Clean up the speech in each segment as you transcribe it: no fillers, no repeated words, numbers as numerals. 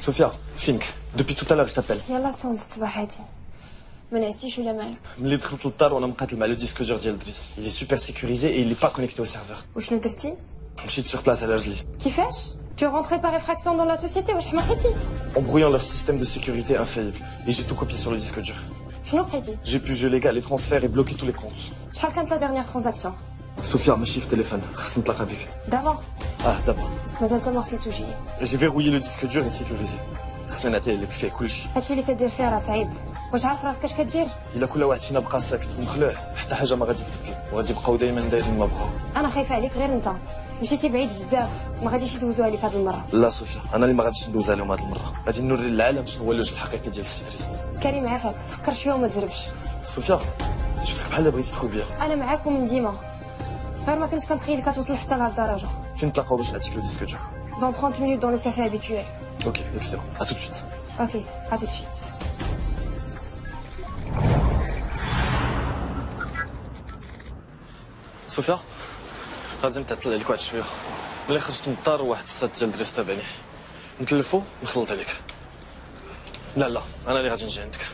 Sophia, فينك depuis tout à l'heure je t'appelle. يلا استنى صباحاتي ما نعسيش ولا مالك؟ ملي دخلت للدار وانا مقاتل مع لو ديسك دور ديال دريس. Il est super sécurisé et il est pas connecté au serveur. وشنو درتي؟ مشيت sur place على رجلي. كيفاش؟ Tu es rentré par effraction dans la société واش حماقيتي؟ En brouillant leur système de sécurité infaillible. Et j'ai tout copié sur le disque dur. شنو لقيتي؟ J'ai pu geler les transferts et bloquer tous les comptes. شحال كانت لا dernière transaction؟ Sophia ماشي في تليفون خصني نتلاقى بك. دابا؟ دابا. مازال تا ما غسلتوش. J'ai verrouillé le disque dur et sécurisé. خصني نعطيه لك فيه كلشي. هادشي اللي كدير فيه راه صعيب. واش عارف راسك اش كدير؟ إلا كل واحد فينا بقى ساكت ومخلوع حتى حاجة ما غادي تبدل وغادي يبقاو دايما دايرين ما بغاو. انا خايفه عليك غير انت. مشيتي بعيد بزاف ما غاديش يدوزوا عليك هاد المره. لا صوفيا انا اللي ما غاديش ندوز عليهم هاد المره غادي نوري للعالم شنو هو الوجه الحقيقي ديال السي دريس. كريم عافاك فكر شويه وما تزربش. صوفيا شفتك بحال بغيتي تخوي بيا. انا معاك ومن ديما غير ما كنتش كنتخيلك كتوصل حتى لهاد الدرجه. فين نتلاقاو باش نعطيك لو ديسك دور؟ Dans 30 minutes dans le café habituel. Ok, excellent. À tout de suite. Ok, à tout de suite. صوفيا غادي نتعطل عليك واحد شويه. ملي خرجت من الدار واحد الساد ديال دريس تابعني. نتلفو نخلط عليك. لا انا اللي غادي نجي عندك.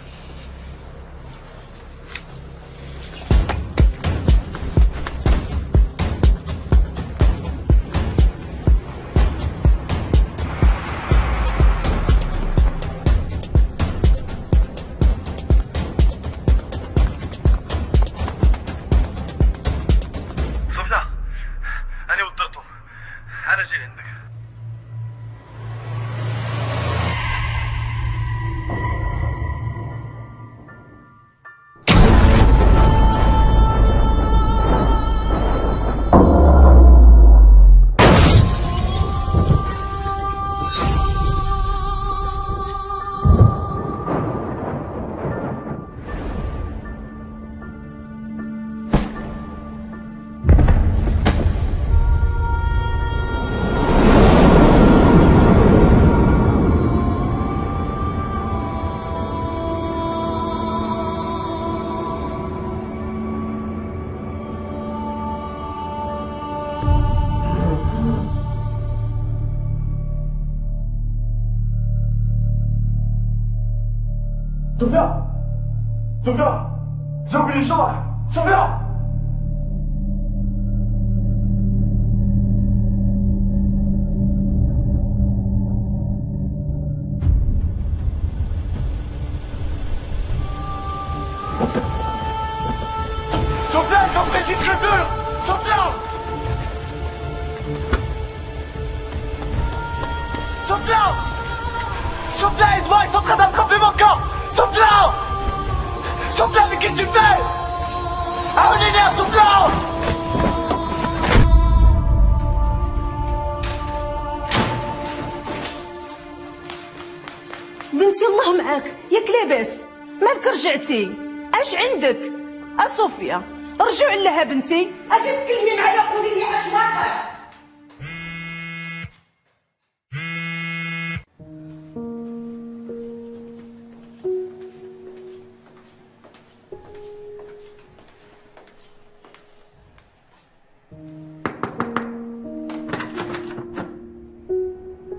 Sophia j'ai oublié les chambres. Sophia Sophia, ils ont pris le disque dur. Sophia Sophia Sophia, aide-moi, ils sont en train d'attraper mon corps. Sophia Sophia, mais qu'est-ce que tu fais? Ah, on est nerf, Sophia! بنتي الله معاك ياك لاباس مالك رجعتي اش عندك صوفيا رجوع لها بنتي اجي تكلمي معايا قولي لي اش واقع.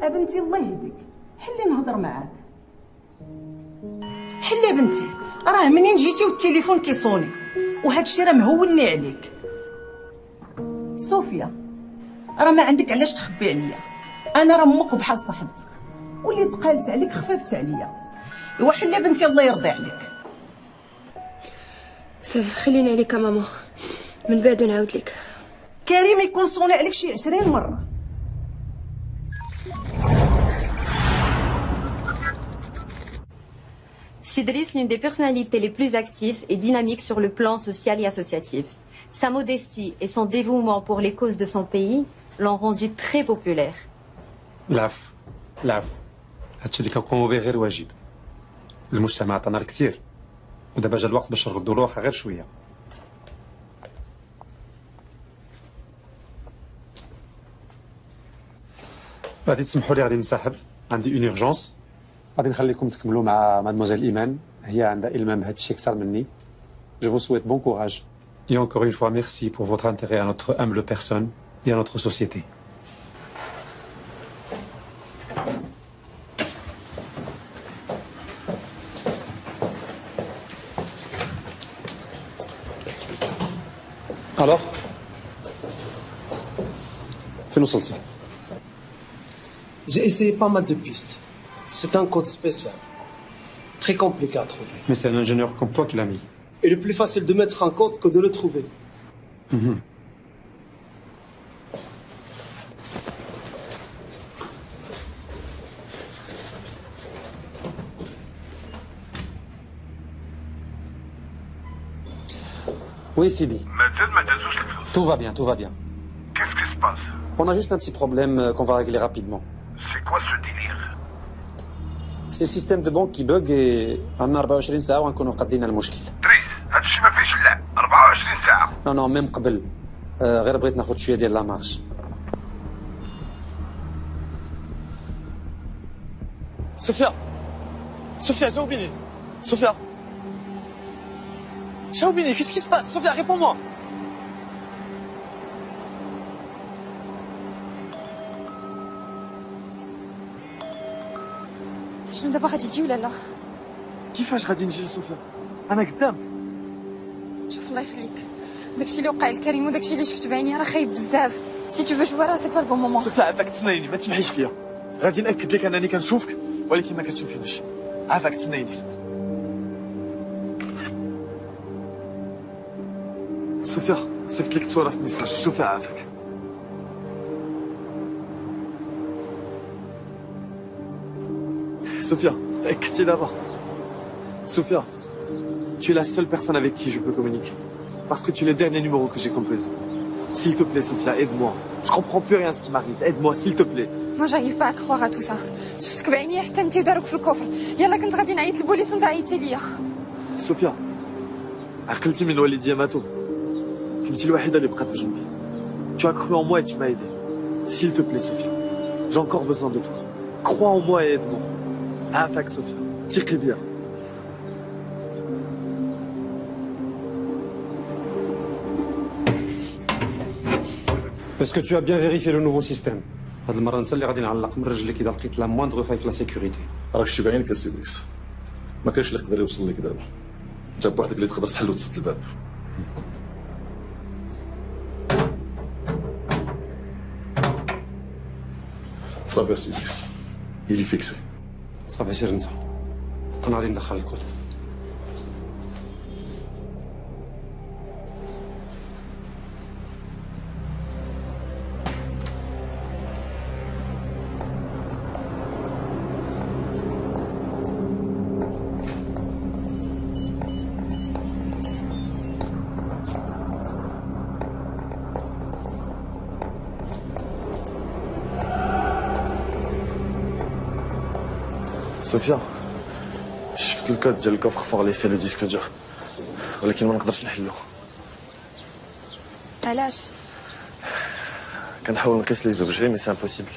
بنتي الله يهديك حلي نهضر معاك. حلي بنتي راه منين جيتي والتليفون كيصوني وهذا الشيء راه مهولني عليك. صوفيا راه ما عندك علاش تخبي عليا. انا راه امك وبحال صاحبتك واللي تقالت عليك خففت عليا. ايوا حلي بنتي الله يرضي عليك. صافي خليني عليك ماما من بعد نعاود لك. كريم يكون صوني عليك شي 20 مره. Sidris, l'une des personnalités les plus actives et dynamiques sur le plan social et associatif. Sa modestie et son dévouement pour les causes de son pays l'ont rendu très populaire. العفو هادشي اللي كنقوموا به غير واجب. المجتمع عطانا الكثير ودابا جا الوقت باش نردوا له غير شويه. غادي تسمحوا لي غادي نسحب عندي اون اورجونس. غادي نخليكم تكملوا مع مادموزيل ايمان هي عندها المام بهذا الشيء اكثر مني. Je vous souhaite bon courage. Et encore une fois merci pour votre intérêt à notre humble personne et à notre société. Alors فين وصلتي؟ J'ai essayé pas mal de pistes. C'est un code spécial. Très compliqué à trouver. Mais c'est un ingénieur comme toi qui l'a mis. Et le plus facile de mettre un code que de le trouver. Oui, Sidi. مازال ما دازوش الفلوس. Tout va bien, tout va bien. Qu'est-ce qui se passe? On a juste un petit problème qu'on va régler rapidement. C'est quoi ce délire? C'est le système de banque qui bug et عندنا 24 ساعة ونكونوا قادين المشكل. دريس هاد الشيء ما فيهش اللعب 24 ساعة. Non, non, même قبل. غير بغيت ناخذ شوية ديال لا مارج. Sophia Sophia, Jaoubini Sophia Jaoubini, qu'est-ce qui se passe? Sophia, réponds-moi. شنو دابا غادي تجي ولا لا؟ كيفاش غادي نجي صوفيا؟ انا قدامك. شوف الله يخليك، داكشي اللي وقع لكريم وداكشي اللي شفت بعيني راه خايب بزاف. سي تو فو جوي راه سي با البون مومون. صوفيا عافاك تسنايني، ما تسمحيش فيا. غادي ناكد لك انني كنشوفك ولكن ما كتشوفينيش. عافاك تسنايني. صوفيا صيفط لك صورة في ميساج، شوفها عافاك. Sophia, t'as d'abord. Sophia, tu es la seule personne avec qui je peux communiquer. Parce que tu es le dernier numéro que j'ai composé. S'il te plaît, Sophia, aide-moi. Je comprends plus rien à ce qui m'arrive. Aide-moi, s'il te plaît. ما جايف با كخوار ا تو سا. شفتك بعيني حتى انت وداروك في الكفر. يلا كنت غادي نعيط للبوليس وانت عيطتي ليا. Sophia, عقلتي من والدي ماتوا. كنتي الوحيدة اللي بقات بجنبي. Tu as cru en moi et tu m'as aidé. S'il te plaît, Sophia, j'ai encore besoin de toi. Crois en moi et aide-moi. عافاك Sophia, تيقي بيا. Est-ce que tu as bien vérifié le nouveau système? هاد المرة نسى اللي غادي نعلق من رجلك إذا لقيت لا موindre faille في لا sécurité. راك شي بعينك السيديس. ما كاينش اللي يقدر يوصل لك دابا. انت بوحدك اللي تقدر تحل وتسد الباب. صافي السيديس. إلي فيكسي. صافي سير انت. أنا غادي ندخل الكود. صوفيا شفت الكود ديال الكوفر فور اللي فيه لو ديسك دور ولكن ما نقدرش نحلو. علاش؟ كنحاول نقيس لي زوبجي مي سي امبوسيبل.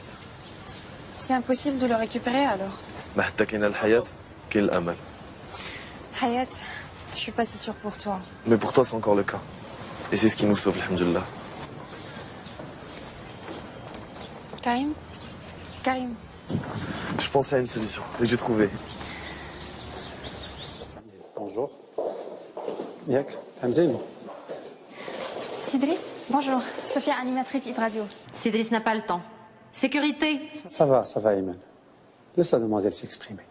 سي امبوسيبل دو لو ريكوبيري الوغ. ما حتى كاينه الحياه كاين الامل. حياة je suis pas si sûre pour toi. Mais pour toi c'est encore le cas. Et c'est ce qui nous sauve, alhamdoulilah. Karim Karim. Je pensais à une solution et j'ai trouvé. Bonjour. ياك فهم زين. Sidris, bonjour. Sophia, animatrice Hit Radio. Cédric n'a pas le temps. Sécurité. Ça va Iman. Laisse la demoiselle s'exprimer.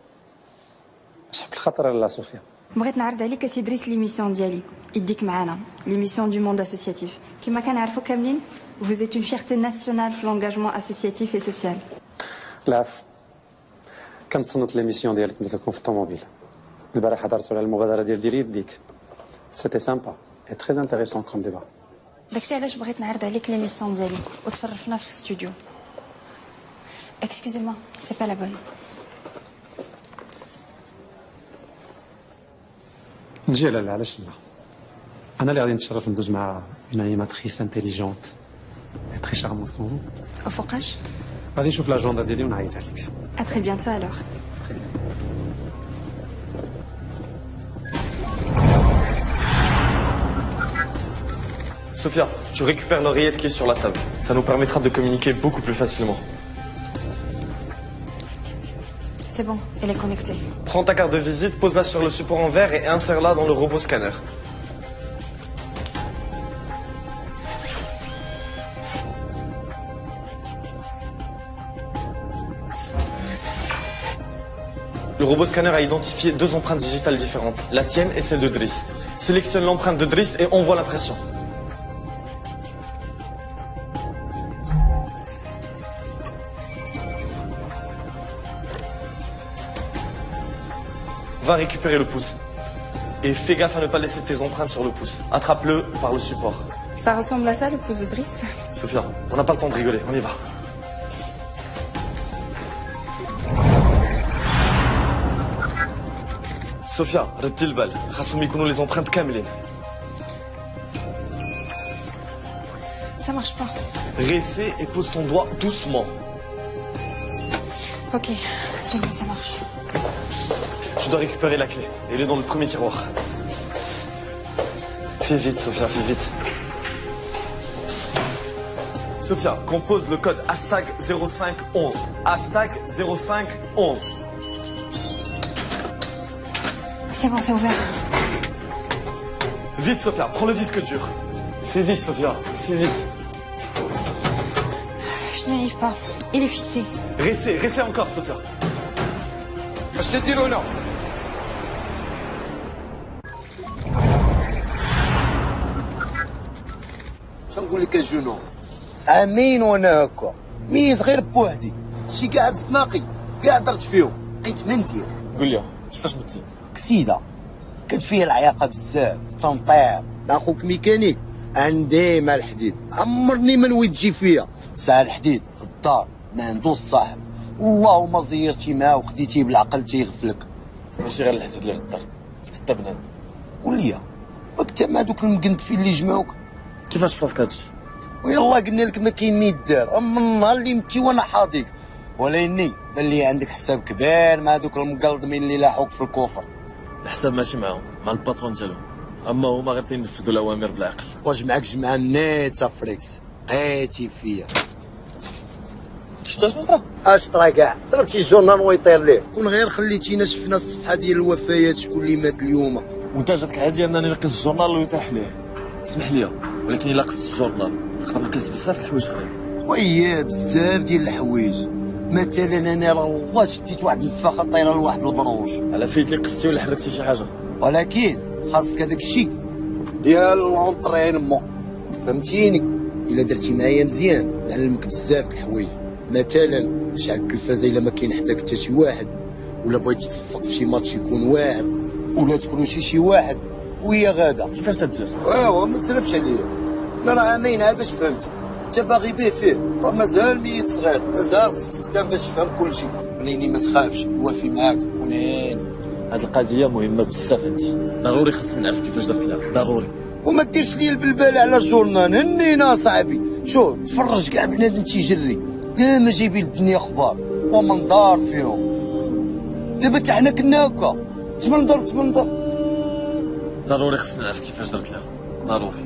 شحال الخطر لا صوفيا. بغيت نعرض عليك سيدريس ليميسيون ديالي يديك معانا ليميسيون دو موند اسوسياتيف كما كنعرفوا كاملين vous êtes une fierté nationale في l'engagement associatif et social. العفو. كنتصنت ليميسيون ديالك ملي كنكون في الطوموبيل. البارح هضرتوا على المبادره ديال ديري يديك. سيتي سامبا et très intéressant comme débat. داكشي علاش بغيت نعرض عليك ليميسيون ديالي وتشرفنا في الاستوديو. Excusez-moi, c'est pas la bonne. نجي لا علاش لا. انا اللي غادي نتشرف ندوز مع une animatrice intelligente et très charmante comme vous. وفوقاش؟ غادي نشوف لاجوندا ديالي ونعيط عليك. À très bientôt alors. Sophia, tu récupères l'oreillette qui est sur la table. Ça nous permettra de communiquer beaucoup plus facilement. C'est bon, elle est connectée. Prends ta carte de visite, pose-la sur le support en verre et insère-la dans le robot scanner. Le robot scanner a identifié 2 empreintes digitales différentes, la tienne et celle de Driss. Sélectionne l'empreinte de Driss et envoie l'impression. Va récupérer le pouce. Et fais gaffe à ne pas laisser tes empreintes sur le pouce. Attrape-le par le support. Ça ressemble à ça, le pouce de Driss? Sophia, on n'a pas le temps de rigoler, on y va. Sophia, ردي البال، خاصهم يكونوا les empreintes كاملين. Ça marche pas. Réessaie et pose ton doigt doucement. Ok, c'est bon, ça marche. Tu dois récupérer la clé. Elle est dans le premier tiroir. Fais vite, Sophia, fais vite. Sophia, compose le code #0511. #0511. C'est bon, c'est ouvert. Vite, Sophia, prends le disque dur. Fais vite, Sophia, fais vite. Je n'y arrive pas. Il est fixé. Réessaie encore, Sophia. اش تديروا هنا؟ شنقول لك الجنون امين وانا هكا ميز غير بوحدي شي قاعد صناقي قاعد درت فيهم لقيت مندير قول لي كيفاش متي؟ كسيده كانت فيها العياقه بزاف تنطير اخوك ميكانيك عندي مع الحديد عمرني ما نويت تجي فيا ساعه الحديد غدار ما عندوش صاحب والله ما زيرتي معاه وخديتيه بالعقل تيغفلك ماشي غير الحديد اللي غدار حتى بنان قول لي وقت مع دوك المقندفين اللي جمعوك كيفاش فراسك هادشي؟ ويلا قلنا لك ما كاين ما يدار من النهار اللي متي وانا حاضيك ولاني بان لي عندك حساب كبير مع دوك المقلدمين اللي لاحوك في الكفر الحساب ماشي معاهم مع الباترون ديالهم اما هما غير تينفذوا الاوامر بالعقل واش معاك جمع نيتا فريكس لقيتي فيا شتا شنو طرا؟ اش طرا كاع ضربتي الجورنال ويطير ليه كون غير خليتينا شفنا الصفحه ديال الوفيات شكون اللي مات اليوم وانت جاتك عادي انني نقص الجورنال ويطيح ليه اسمح لي ولكن الا قصت الجورنال نقدر نقص بزاف د الحوايج اخرين وياه بزاف ديال الحوايج مثلا انا راه والله شديت واحد النفاخه طايره لواحد البروج على فيت اللي قصتي ولا حركتي شي حاجه ولكن خاصك هذاك الشيء ديال لونطرينمون فهمتيني الا درتي معايا مزيان نعلمك بزاف د الحوايج مثلا شعل التلفازه الا ما كاين حداك حتى شي واحد ولا بغيتي تصفق في شي ماتش يكون واعر ولا تكونوا شي واحد وهي غاده كيفاش تدير؟ ايوا ما تسرفش عليا انا راه عامين عاد باش فهمت انت باغي به فيه راه مازال ميت صغير مازال خصك تقدام باش تفهم كل شيء وليني ما تخافش نوافي معاك كون هاني هاد القضيه مهمه بزاف عندي ضروري خاصني نعرف كيفاش درت لها ضروري وما ديرش لي البلبله على الجورنال هنينا صاحبي شوف تفرج كاع بنادم تيجري كاع ما جايبين الدنيا اخبار ومنظار فيهم دابا حتى حنا كنا هكا تمنظر ضروري خاصني نعرف كيفاش درت لها ضروري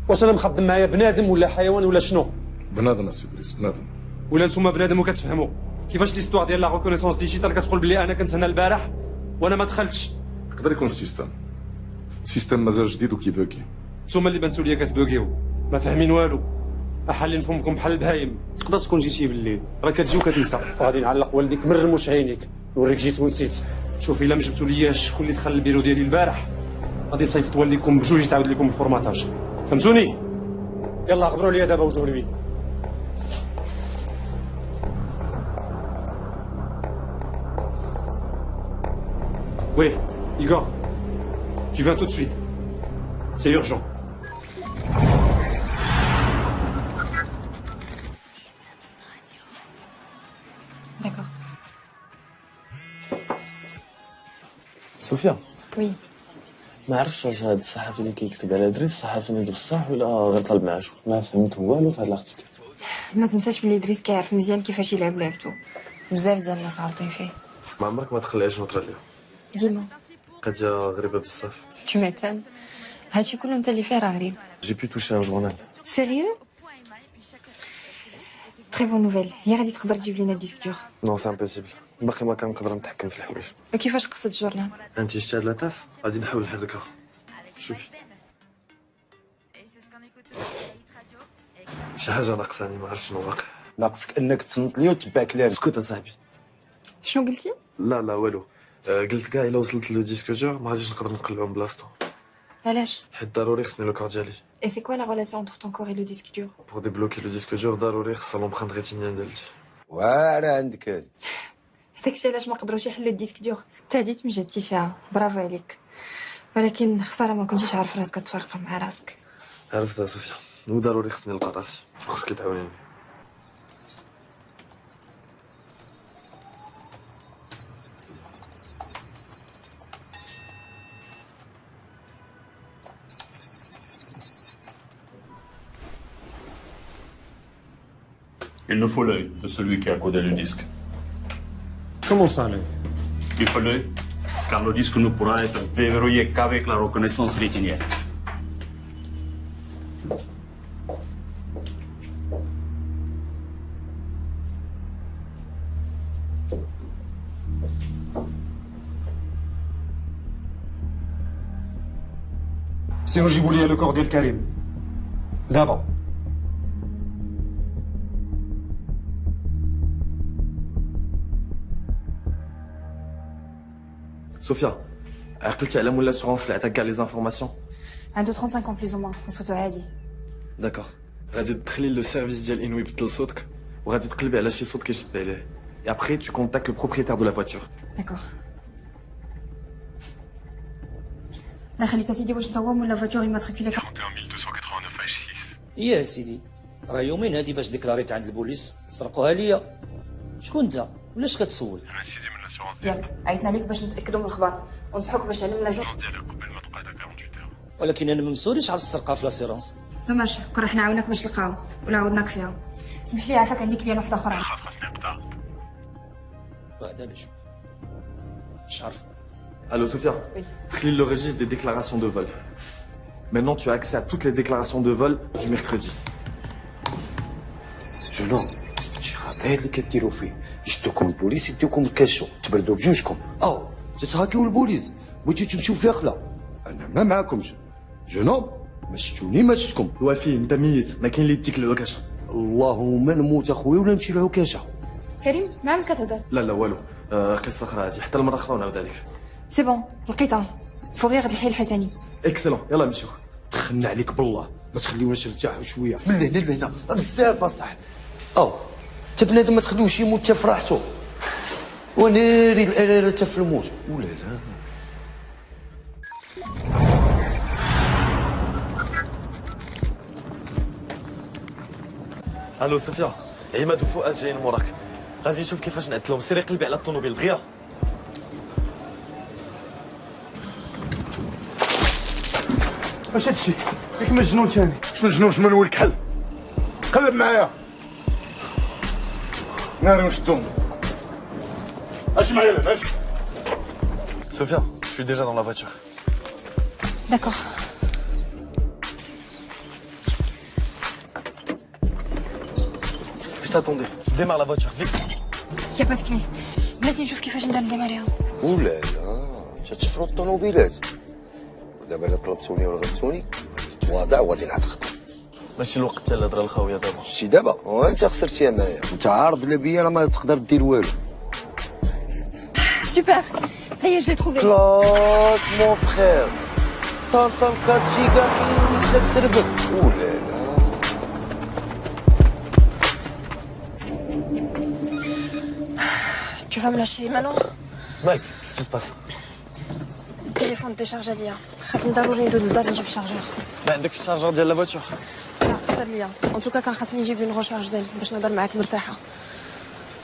واش انا مخدم معايا بنادم ولا حيوان ولا شنو؟ بنادم السي دريس بنادم ولا نتوما بنادم وكتفهموا كيفاش ليستوار ديال لا ريكونيسونس ديجيتال كتقول بلي انا كنت هنا البارح وانا ما دخلتش؟ يقدر يكون السيستم مازال جديد وكيباكي نتوما اللي بانتو ليا كتبوكيو ما فاهمين والو احالين فمكم بحال البهايم تقدر تكون جيتي بالليل راه كتجي وكتنسى وغادي نعلق والديك من رموش عينيك نوريك جيت ونسيت شوف الا ما جبتو ليا شكون اللي دخل البيرو ديالي البارح غادي نصيفط والديكم بجوج يساعد لكم الفورماتاج فهمتوني؟ يلا غبروا لي دابا وجهوا لي Oui, Igor, tu viens tout de suite. C'est urgent. D'accord. صوفيا Oui. ما عرفتش واش هاد الصحافي اللي كيكتب على دريس صحافي نيدو بصح ولا غير طالب معاشو ما فهمت والو في هاد لاختيك ما تنساش بلي دريس كيعرف مزيان كيفاش يلعب لعبتو بزاف ديال الناس عارفين فيه ما عمرك ما تخليهاش نهضر عليها ديما قضيه غريبه بزاف tu m'étonnes هادشي كله انت اللي فيه راه غريب جي بي توشي ان جورنال سيريو تري بون نوفيل هي غادي تقدر تجيب لينا الديسك دور نو سي امبوسيبل باقي ما كنقدر نتحكم في الحوايج وكيفاش قصت الجورنال انت شتي هاد لاطاف غادي نحاول نحركها شوفي شي حاجه ناقصاني ما عرفتش شنو واقع ناقصك انك تصنت لي وتتبع كلامي. اسكت اصاحبي. شنو قلتي؟ لا والو. قلت كاع الا وصلت لو ديسك دور ما غاديش نقدر نقلعو من بلاصتو. علاش؟ حيت ضروري خصني لو كار ديالي. Et c'est quoi la relation entre ton corps et le disque dur? بور ديبلوكي لو ديسك دور ضروري خصها لومبرانت ريتينيان ديالتي. واعره عندك هادي. داكشي علاش ما قدروش يحلوا الديسك دور. انت هديت مجهدتي فيها، برافو عليك. ولكن خساره ما كنتيش عارف راسك تفرق مع راسك. عرفتها صوفيا، وضروري خصني نلقى راسي، وخصك تعاونيني. Il nous faut l'œil de celui qui a codé le disque. Comment ça, l'œil? Il faut l'œil, car le disque ne pourra être déverrouillé qu'avec la reconnaissance rétinienne. سيروا جيبوا لي لو كور ديال كريم دابا. صوفيا، عقلتي على مولا سورونس اللي عطاك كاع لي زانفورماسيون؟ عنده 35 ans plus ou moins وصوته عادي. داكوغ. غادي تدخلي لو سيرفيس ديال انوي بدل صوتك وغادي تقلبي على شي صوت كيشبه عليه. Et après tu contactes le propriétaire de la voiture. D'accord. لا خليك اسيدي واش انت هو ولا فاتور immatriculée 41289 H6. يا سيدي راه يومين هادي باش ديكلاريت عند البوليس سرقوها ليا. شكون انت ولاش كتسول؟ انا سيدي من الاسيرونس ديالك عيطنا ليك باش نتاكدوا من الخبر ونصحوك باش علمنا جو. ديالك قبل ما تبقى هذا 48 ساعه. ولكن انا ما مسوليش على السرقه في لاسيرونس. ماشي كون راح نعاونك باش نلقاو ولا عاودناك فيها. سمح لي عافاك عندي كليان واحد اخرى. خاصني نقطع. وهذا علاش؟ مش عارف. Allô Sophia. Oui. Clean le registre des déclarations de vol. Maintenant tu as accès à toutes les déclarations de vol du mercredi. شنو؟ شي خطير اللي كديروا فيه، يشدوكم البوليس يديوكم الكاشو، تبردوا بجوجكم. تتهاكيو البوليس، بغيتو تمشيو في خلا. انا ما معاكمش. جنوب ما شفتوني ما شفتكم. وفي انت ميت، ما كاين اللي يديك العكاشه. اللهم نموت اخويا ولا نمشي للعكاشه. كريم ما عمرك كتهضر. لا والو. قصه اخرى هادي، حتى المره اخرى ونعاود عليك. سي بون لقيتها. فوغيغ الحي الحسني. اكسلون يلا نمشيو. دخلنا عليك بالله، ما تخليوناش نرتاحوا شويه. من هنا لهنا بزاف اصاحبي. انت بنادم ما تخليوش يموت حتى في راحته. وناري الآلة حتى في الموت. ولا لا. الو صوفيا، عماد وفؤاد جايين موراك. غادي نشوف كيفاش نعدلهم. سيري قلبي على الطوموبيل دغيا. واش هادشي؟ ياك مجنون تاني؟ شنو الجنون شنو نولك حل؟ قلب معايا. ناري ونشدهم. اش معايا لاباس؟ Sophia, je suis déjà dans la voiture. D'accord. Je t'attendais. Démarre la voiture, vite. يا با تكلي. بلاتي نشوف كيفاش ندير نديماريها. ولا لا، تتشفروا الطوموبيلات. دابا الا طلبتوني ولا غلبتوني تواضع وغادي نعتقكم. ماشي الوقت تاع الهضره الخاويه دابا. شتي دابا وانت خسرتيها معايا، انت عارض بلا بيا راه ما تقدر دير والو. Super. Ça y est, je l'ai trouvé. كلاس مون فخير. طنطا 4 جيجا كاين يسرب سربك. ولا لا. Tu vas me lâcher maintenant? Mike, qu'est-ce qui se passe? التليفون ديشارجا ليا. خاصني ضروري ندوز للدار نجيب شارجور. ما عندكش الشارجور ديال لا فواتور؟ لا خسر ليا. ان توكا كان خاصني نجيب اون غوشارج زين باش نهضر معاك مرتاحه.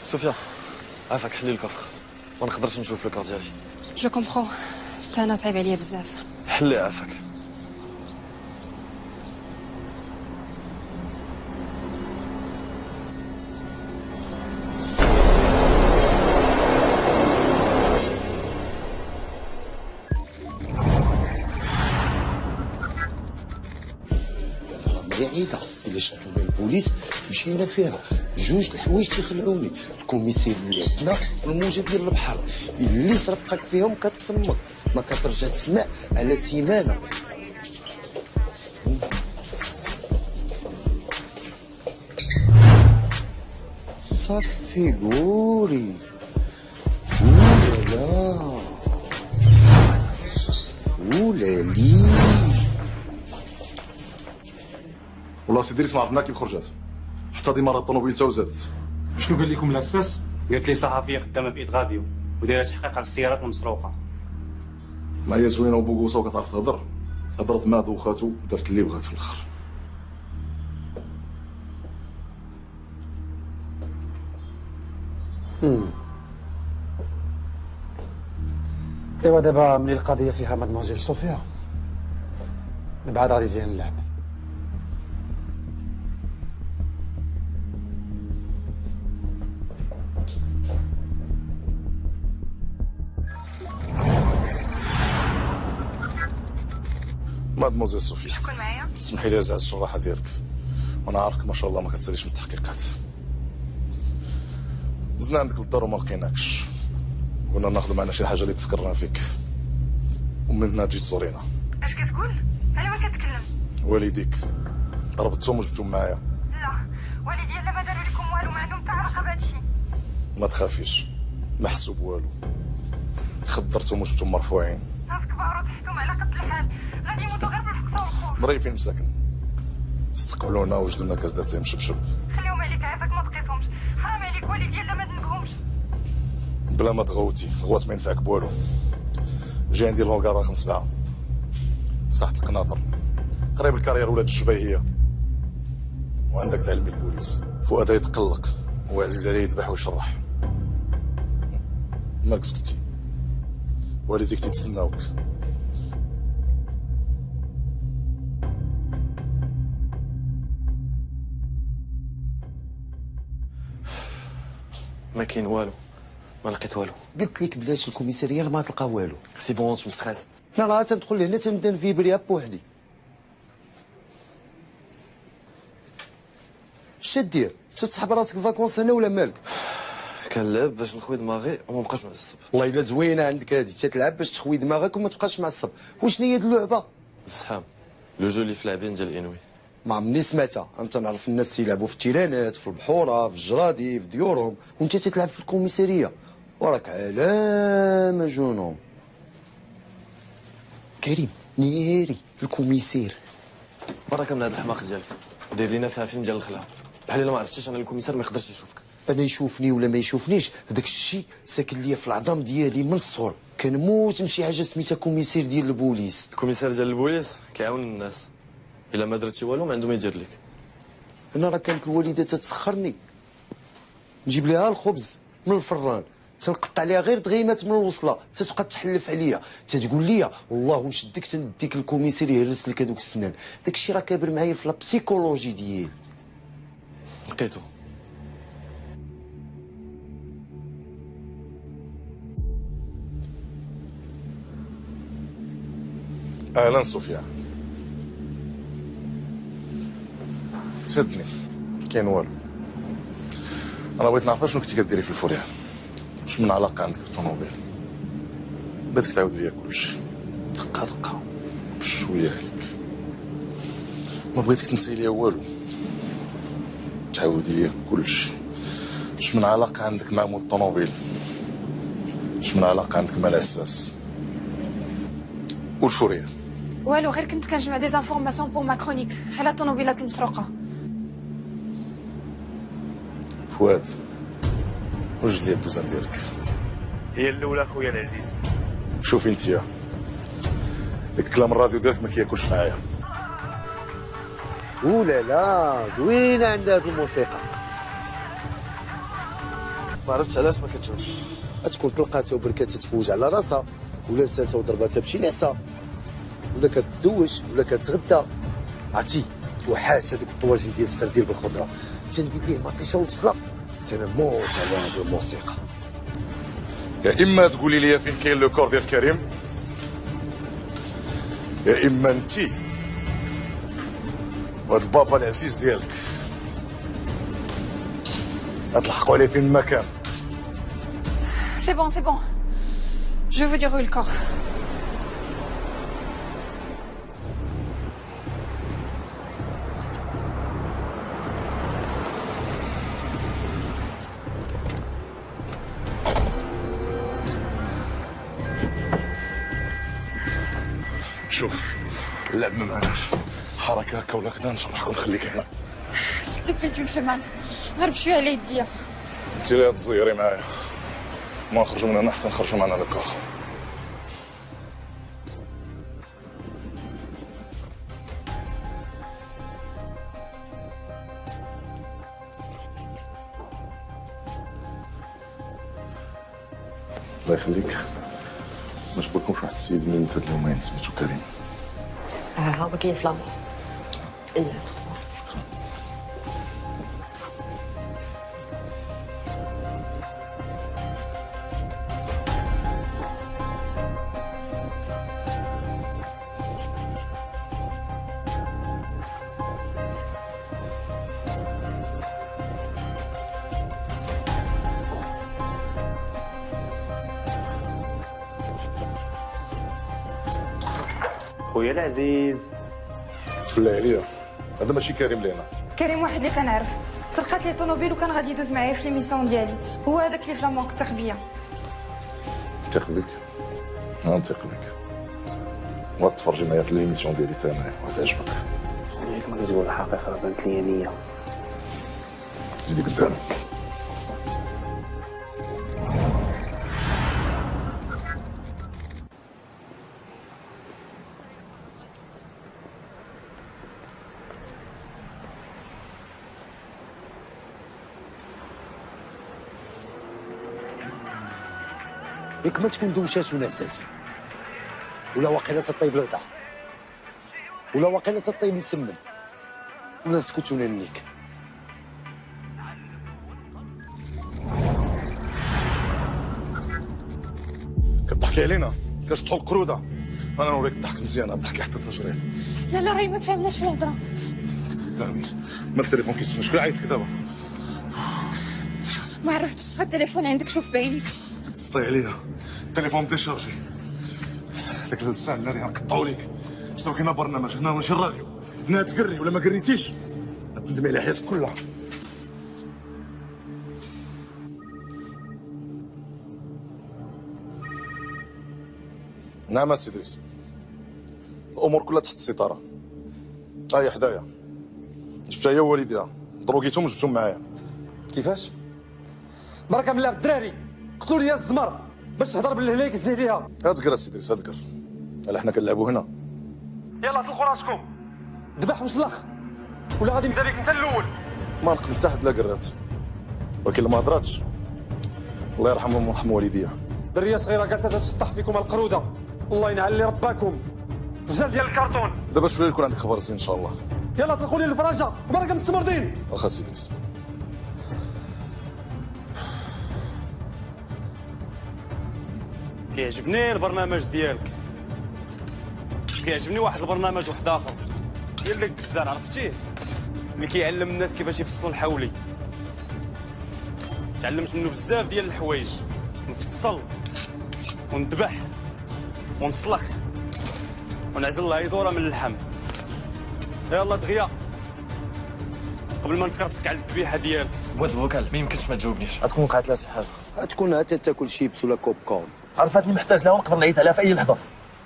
صوفيا، عافاك حلي الكفر. ما نقدرش نشوف الكار ديالي. جو كومبخون. تا انا صعيب عليا بزاف. حلي عافاك. بعيدة إلا شدونا البوليس مشينا فيها. جوج الحوايج تيخلعوني، الكوميسير اللي عندنا والموجة ديال البحر اللي صرفقك فيهم كتصمك ما كترجع تسمع على سيمانة. صافي قولي. ولا ولا لي والله سي دريس ما عرفنا كيف خرجات، حتى ديمارة الطوموبيل تا وزادت. شنو قال لكم الاساس؟ قالت لي صحفيه خدامه في إدغاديو ودايره تحقيق على السيارات المسروقه. ما هي زوينه وبوكوسه وكتعرف تهضر، هضرت مع دوخاتو ودارت اللي بغات في الاخر. ايوا دابا ملي القضيه فيها مادموزيل صوفيا من بعد غادي يزين اللعب. مادموزيل صوفيا، شكون معايا؟ اسمحي لي ازعج الشراحه ديالك، وانا عارفك ما شاء الله ما كتساليش من التحقيقات. دزنا عندك للدار وما لقيناكش، قلنا ناخذ معنا شي حاجه اللي تفكرنا فيك، ومن هنا تجي تزورينا. اش كتقول؟ على من كتكلم؟ والديك ربطتهم وجبتهم معايا. لا والدي لا ما داروا لكم والو، ما عندهم حتى علاقه بهذا الشيء. ما تخافيش، ما حسوا بوالو، خدرتهم وجبتهم مرفوعين. ناس كبار وتحتهم على قد الحال، غادي يموتوا غير بالفقصه والخوف. ظريفين مساكن، استقبلونا وجدوا لنا كاس داتاي مشبشب. خليهم عليك عافاك ما تقيسهمش، حرام عليك والدي لا ما ذنبهمش. بلا ما تغوتي، غوات ما ينفعك بوالو. جاي ندير لونكار رقم 7 ساحة القناطر قريب الكارير ولاد الجبيهية، وعندك تعلمي البوليس. فؤاد يتقلق وعزيز عليه يذبح ويشرح. مالك سكتي، والديك تيتسناوك. ما كاين والو، ما لقيت والو. قلت لك بلاش الكوميساريه ما تلقى والو. سي بون انت مستريس. لا لا تندخل لهنا تنبدا نفيبريها بوحدي. اش دير؟ تسحب راسك في فاكونس هنا ولا مالك؟ كنلعب باش نخوي دماغي وما نبقاش معصب. والله الا زوينه عندك هذه، تتلعب باش تخوي دماغك وما تبقاش معصب. وشنو هي هاد اللعبه؟ الزحام، لو جو اللي في لاعبين ديال انوي. ما عمرني سمعتها، انت نعرف الناس يلعبوا في التيرانات، في البحوره، في الجرادي، في ديورهم، وانت تتلعب في الكوميساريه. وراك علامه جنون. كريم نيري الكوميسير. برك من هذا الحماق ديالك، دير لينا فيها فيلم ديال الخلعه، بحال الا ما عرفتيش انا الكوميسار ما يقدرش يشوفك. انا يشوفني ولا ما يشوفنيش، هذاك الشيء ساكن ليا في العظام ديالي من الصغر. كنموت نمشي حاجه سميتها كوميسير ديال البوليس. الكوميسار ديال البوليس كيعاون الناس، الا ما درتي والو ما عنده ما يدير لك. انا راه كانت الوالده تتسخرني، نجيب لها الخبز من الفران، تنقطع عليها غير دغيمات من الوصله، تتبقى تحلف عليا، تتقول لي والله نشدك تنديك الكوميسير يهرس لك هذوك السنان. داك الشيء راه كابر معايا في لابسيكولوجي ديالي. لقيتو. اهلا صوفيا، تفدني كاين والو. انا بغيت نعرف شنو كنتي كديري في الفوريال، واش من علاقه عندك بالطوموبيل. بغيتك تعاود ليا كلشي دقه دقه بشويه عليك، ما بغيتك تنسي ليا والو، تعاودي ليا كلشي. اش من علاقه عندك مع مول الطوموبيل، اش من علاقه عندك مع الاساس والفوريال. والو غير كنت كنجمع دي زانفورماسيون بور ما كرونيك على الطوموبيلات المسروقه. فؤاد وجد لي الدوزان ديالك. هي الاولى خويا العزيز. شوفي انتيا، داك الكلام الراديو ديالك ما كياكلش معايا. ولا لا زوينه عندها هاد الموسيقى. ما عرفتش علاش ما كتشوفش. تكون تلقاتها وبركات تتفوج على راسها، ولا سالتها وضرباتها بشي نعسه، ولا كتدوش ولا كتغدى. عرفتي توحاش هذوك الطواجن ديال السردين بالخضره، تندير ليه مطيشه وبصله، تنموت على هاد الموسيقى. يا اما تقولي لي فين كاين لو كور ديال كريم، يا اما انتي وهاد البابا العزيز ديالك غتلحقوا عليه فين ما كان. C'est bon. Je veux dire où est le corps. شوف اللعب ما معناش حركه هكا ولا كذا نشرحك ونخليك هنا. سيل تو بلي تو مان هرب شويه على يديا. انت اللي تزيري معايا ما نخرجوا من هنا حتى نخرجوا معنا للكاخ. الله يخليك ما جبركمش واحد السيد من هاد اليومين سميتو كريم. ها هو كاين فلامو. ايه خويا العزيز تفلى عليا هذا ماشي كريم لينا. كريم واحد اللي كنعرف سرقات لي طوموبيل وكان غادي يدوز معايا في ليميسيون ديالي، هو هذاك اللي فلامون كتق بيا. نثق بك نثق بك وتفرجي معايا في ليميسيون ديالي حتى انايا وتعجبك. خويا كما كتقول الحقيقه راه بانت لي نيه. زيدي قدام. ياك ما تكون دوشات ونعسات ولا واقيلا تطيب الغدا ولا واقيلا تطيب مسمن ولا سكت وننيك. كتضحكي علينا كتشطحوا القروده. انا نوريك الضحك مزيان الضحك حتى تجري. لا لا راهي ما تفهمناش في الهضره. قدامي ما التليفون كيسمع شكون عيط لك دابا؟ ما عرفتش شحال التليفون عندك شوف بعينيك. تسطي عليا التليفون ديشارجي. ديك الساعه اللي غنقطعوا ليك سوا كاين برنامج هنا ماشي الراديو هنا تقري ولا ما قريتيش غتندمي على حياتك كلها. نعم السي ادريس الامور كلها تحت السيطره. هي حدايا جبتها هي ووالديها دروكيتهم جبتهم معايا. كيفاش؟ بركه من الله بالدراري قتلوا لي الزمر باش تهضر بالهلاك زيه ليها. تقرا السي ادريس تقرا الا حنا كنلعبوا هنا. يلا طلقوا راسكم ذبح وسلخ ولا غادي نبدا بك انت الاول. ما نقتل حتى حد لا قرات ولكن ما هضراتش الله يرحمهم ويرحم والديها. دريه صغيره جالسه تشطح فيكم القروده الله ينعل لي رباكم رجال ديال الكرتون. دابا شويه يكون عندك خبر زين ان شاء الله. يلا طلقوا لي الفراجه وبركه من التمرضين. واخا سي ادريس. كيعجبني البرنامج ديالك. كيعجبني واحد البرنامج واحد اخر ديال داك الكزار عرفتيه اللي كيعلم الناس كيفاش يفصلوا الحولي. تعلمت منه بزاف ديال الحوايج نفصل ونذبح ونسلخ ونعزل الهيدوره من اللحم. يلا دغيا قبل ما نتكرسك على الذبيحه ديالك. بواد فوكال ما يمكنش ما تجاوبنيش. غتكون وقعت لها شي حاجه. غتكون حتى تاكل شيبس ولا كوب كون. عرفتني محتاج لها ونقدر نعيط عليها في اي لحظه.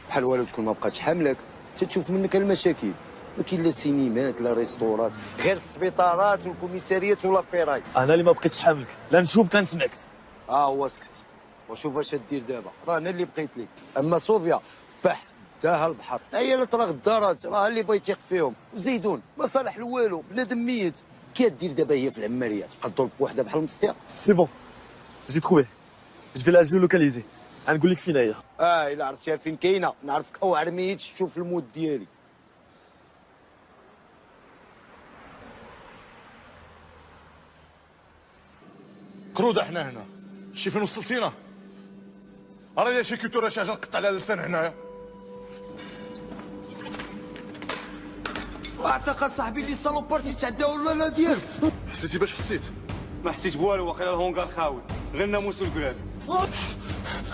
بحال والو تكون ما بقاتش حاملك تتشوف منك المشاكل. ما كاين لا سينيمات لا ريستورات غير السبيطارات والكوميساريات ولا فيراي. انا اللي ما بقيتش حاملك لا نشوف كنسمعك. هو سكت وشوف اش دير دابا راه انا اللي بقيت لك. اما صوفيا بح داها البحر هي اللي طرا غدارات راه اللي بغا يتيق فيهم. وزيدون ما صالح له والو بنادم ميت. كي دير دابا هي في العماريات تبقى تضرب بوحده بحال المستيق. سي بون جي تروفي جو في لا جيولوكاليزي غنقول لك فين هي. الا عرفتيها فين كاينه نعرفك اوعر ميت تشوف الموت ديالي. كروده حنا هنا شي فين وصلتينا. راه الا شي كيتو راه شي حاجه نقطع على اللسان هنايا. اعتقد صاحبي اللي صالوبارتي تعداو ولا لا ديالو. حسيتي باش حسيت؟ ما حسيت بوالو واقيلا الهونغار خاوي غير الناموس والكراد.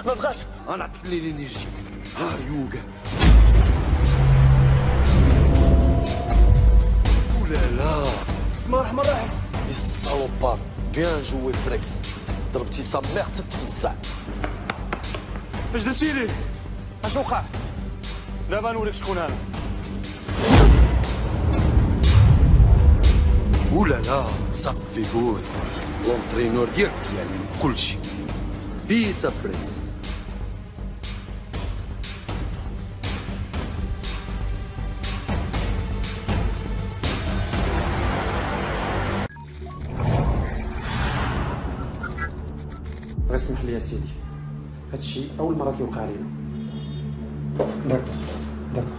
ما بغاش انا عطيك لي لينيرجي. ها يوغا ولا لا مرحبا مرحبا يا صالوبار بيان جوي فريكس. ضربتي سا ميغ تتفزع. اش درتي ليه؟ اش وقع؟ دابا نوريك شكون انا. ولا لا صافي جود لونترينور ديالك يعلم كلشي. بيس فريكس. غير سمح لي يا سيدي، هادشي أول مرة كيوقع علينا. داكور داكور.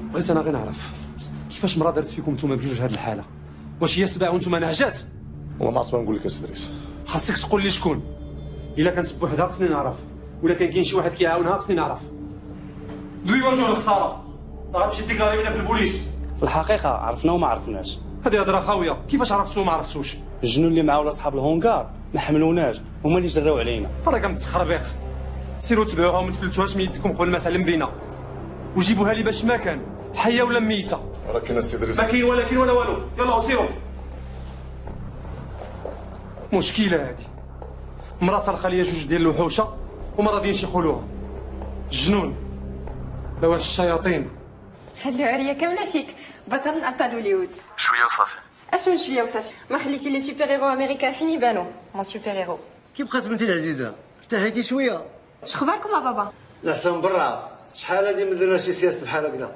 بغيت أنا غير نعرف كيفاش مرة دارت فيكم نتوما بجوج هاد الحالة؟ واش هي سبعة وانتوما نعجات؟ والله ما عرفت ما نقول لك اسي دريس. خاصك تقول لي شكون. إلا كانت بوحدها خصني نعرف، ولا كان كاين شي واحد كيعاونها خصني نعرف. دوي وجه الخسارة، راه غتمشي ديكلاري لينا في البوليس. في الحقيقه عرفنا وما عرفناش. هذه هضره خاويه، كيفاش عرفتو وما عرفتوش؟ الجنون اللي معاه ولا صحاب الهونغار ما حملوناش، هما اللي جراو علينا. راه كنتخربيق. سيروا تبعوها وما تفلتوهاش من يدكم قبل ما سلم بينا، وجيبوها لي باش ما كان حيه ولا ميته. ولكن السي دريس ما كاين ولا كاين ولا والو، يلاه سيروا. مشكله هذه، مرا صرخه ليا جوج ديال الوحوشه وما راضيينش يقولوها. الجنون لا واش الشياطين. هاد العريه كامله فيك، بطل من ابطال هوليوود. شويه وصافي. اش من شويه وصافي؟ ما خليتي لي سوبر هيرو امريكا فين يبانو؟ مون سوبر هيرو. كي بقات بنتي العزيزه انتهيتي شويه. شخباركم يا بابا؟ الاحسن برا، شحال هادي ما درنا شي سياسه بحال هكذا.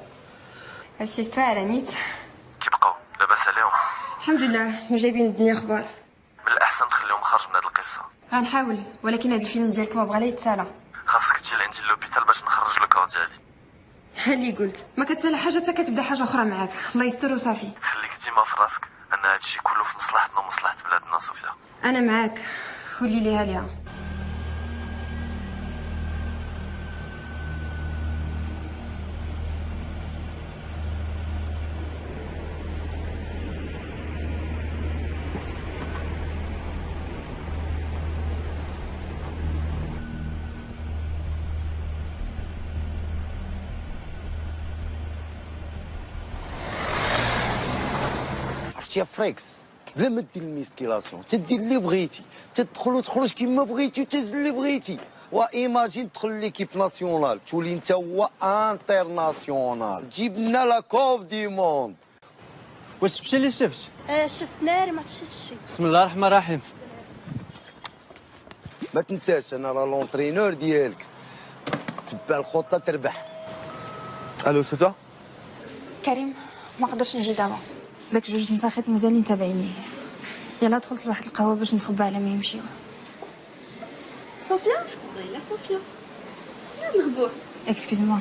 السيستوار على نيت. كيبقاو لاباس عليهم؟ الحمد لله، جايبين الدنيا اخبار. من الاحسن تخليهم خارج من هذه القصه. غنحاول، ولكن هذا الفيلم ديالك ما بغا لا يتسالى. خاصك تجي لعندي اللوبيتال باش نخرج لك كور ديالي. ها اللي قلت، ما كتسالى حاجه حتى كتبدا حاجه اخرى معاك، الله يستر وصافي. خليك ديما في راسك ان هذا الشيء كله في مصلحتنا ومصلحه بلادنا صوفيا. انا معاك، ولي ليها ليها. عرفتي يا فريكس، بلا ما دير الميسكيلاسيون تدير اللي بغيتي، تدخل وتخرج كيما بغيتي وتهز اللي بغيتي، وايماجين تدخل ليكيب ناسيونال تولي انت هو انترناسيونال، تجيب لنا لا كوب دي موند. واش شفتي اللي شفت؟ شفت ناري ما شفتش شي. بسم الله الرحمن الرحيم. ما تنساش انا راه لونترينور ديالك، تبع الخطه تربح. الو سوسا؟ كريم، ما نقدرش نجي دابا، داك جوج نساخيط مازالين تابعيني. يلا دخلت لواحد القهوه باش نتخبى على ما يمشيو. صوفيا؟ لا صوفيا. فين هاد الغبور؟ اكسكيوز موا.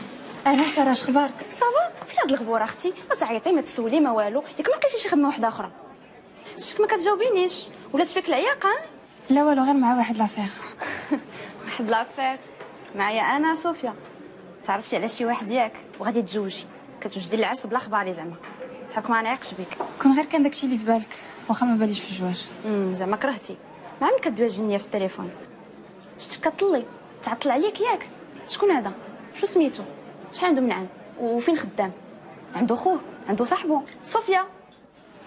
اهلا ساره، اش اخبارك؟ صافا؟ فين هاد الغبور اختي؟ ما تعيطي ما تسولي ما والو، ياك ما لقيتي شي خدمه وحده اخرى؟ شتك ما كتجاوبينيش، ولات فيك العياقه؟ لا والو، غير مع واحد لافير. واحد لافير معايا انا صوفيا. تعرفتي على شي واحد ياك وغادي تزوجي، كتوجدي العرس بلا خباري زعما. صحابك ما نعيقش بك. كون غير كان داكشي اللي في بالك، واخا ما باليش في الزواج. زعما كرهتي. مع من كدوي الجنيه في التليفون؟ شتك كطلي تعطل عليك ياك؟ شكون هذا؟ شو سميتو؟ شحال عنده من عام؟ وفين خدام؟ عنده خوه؟ عنده صاحبو؟ صوفيا،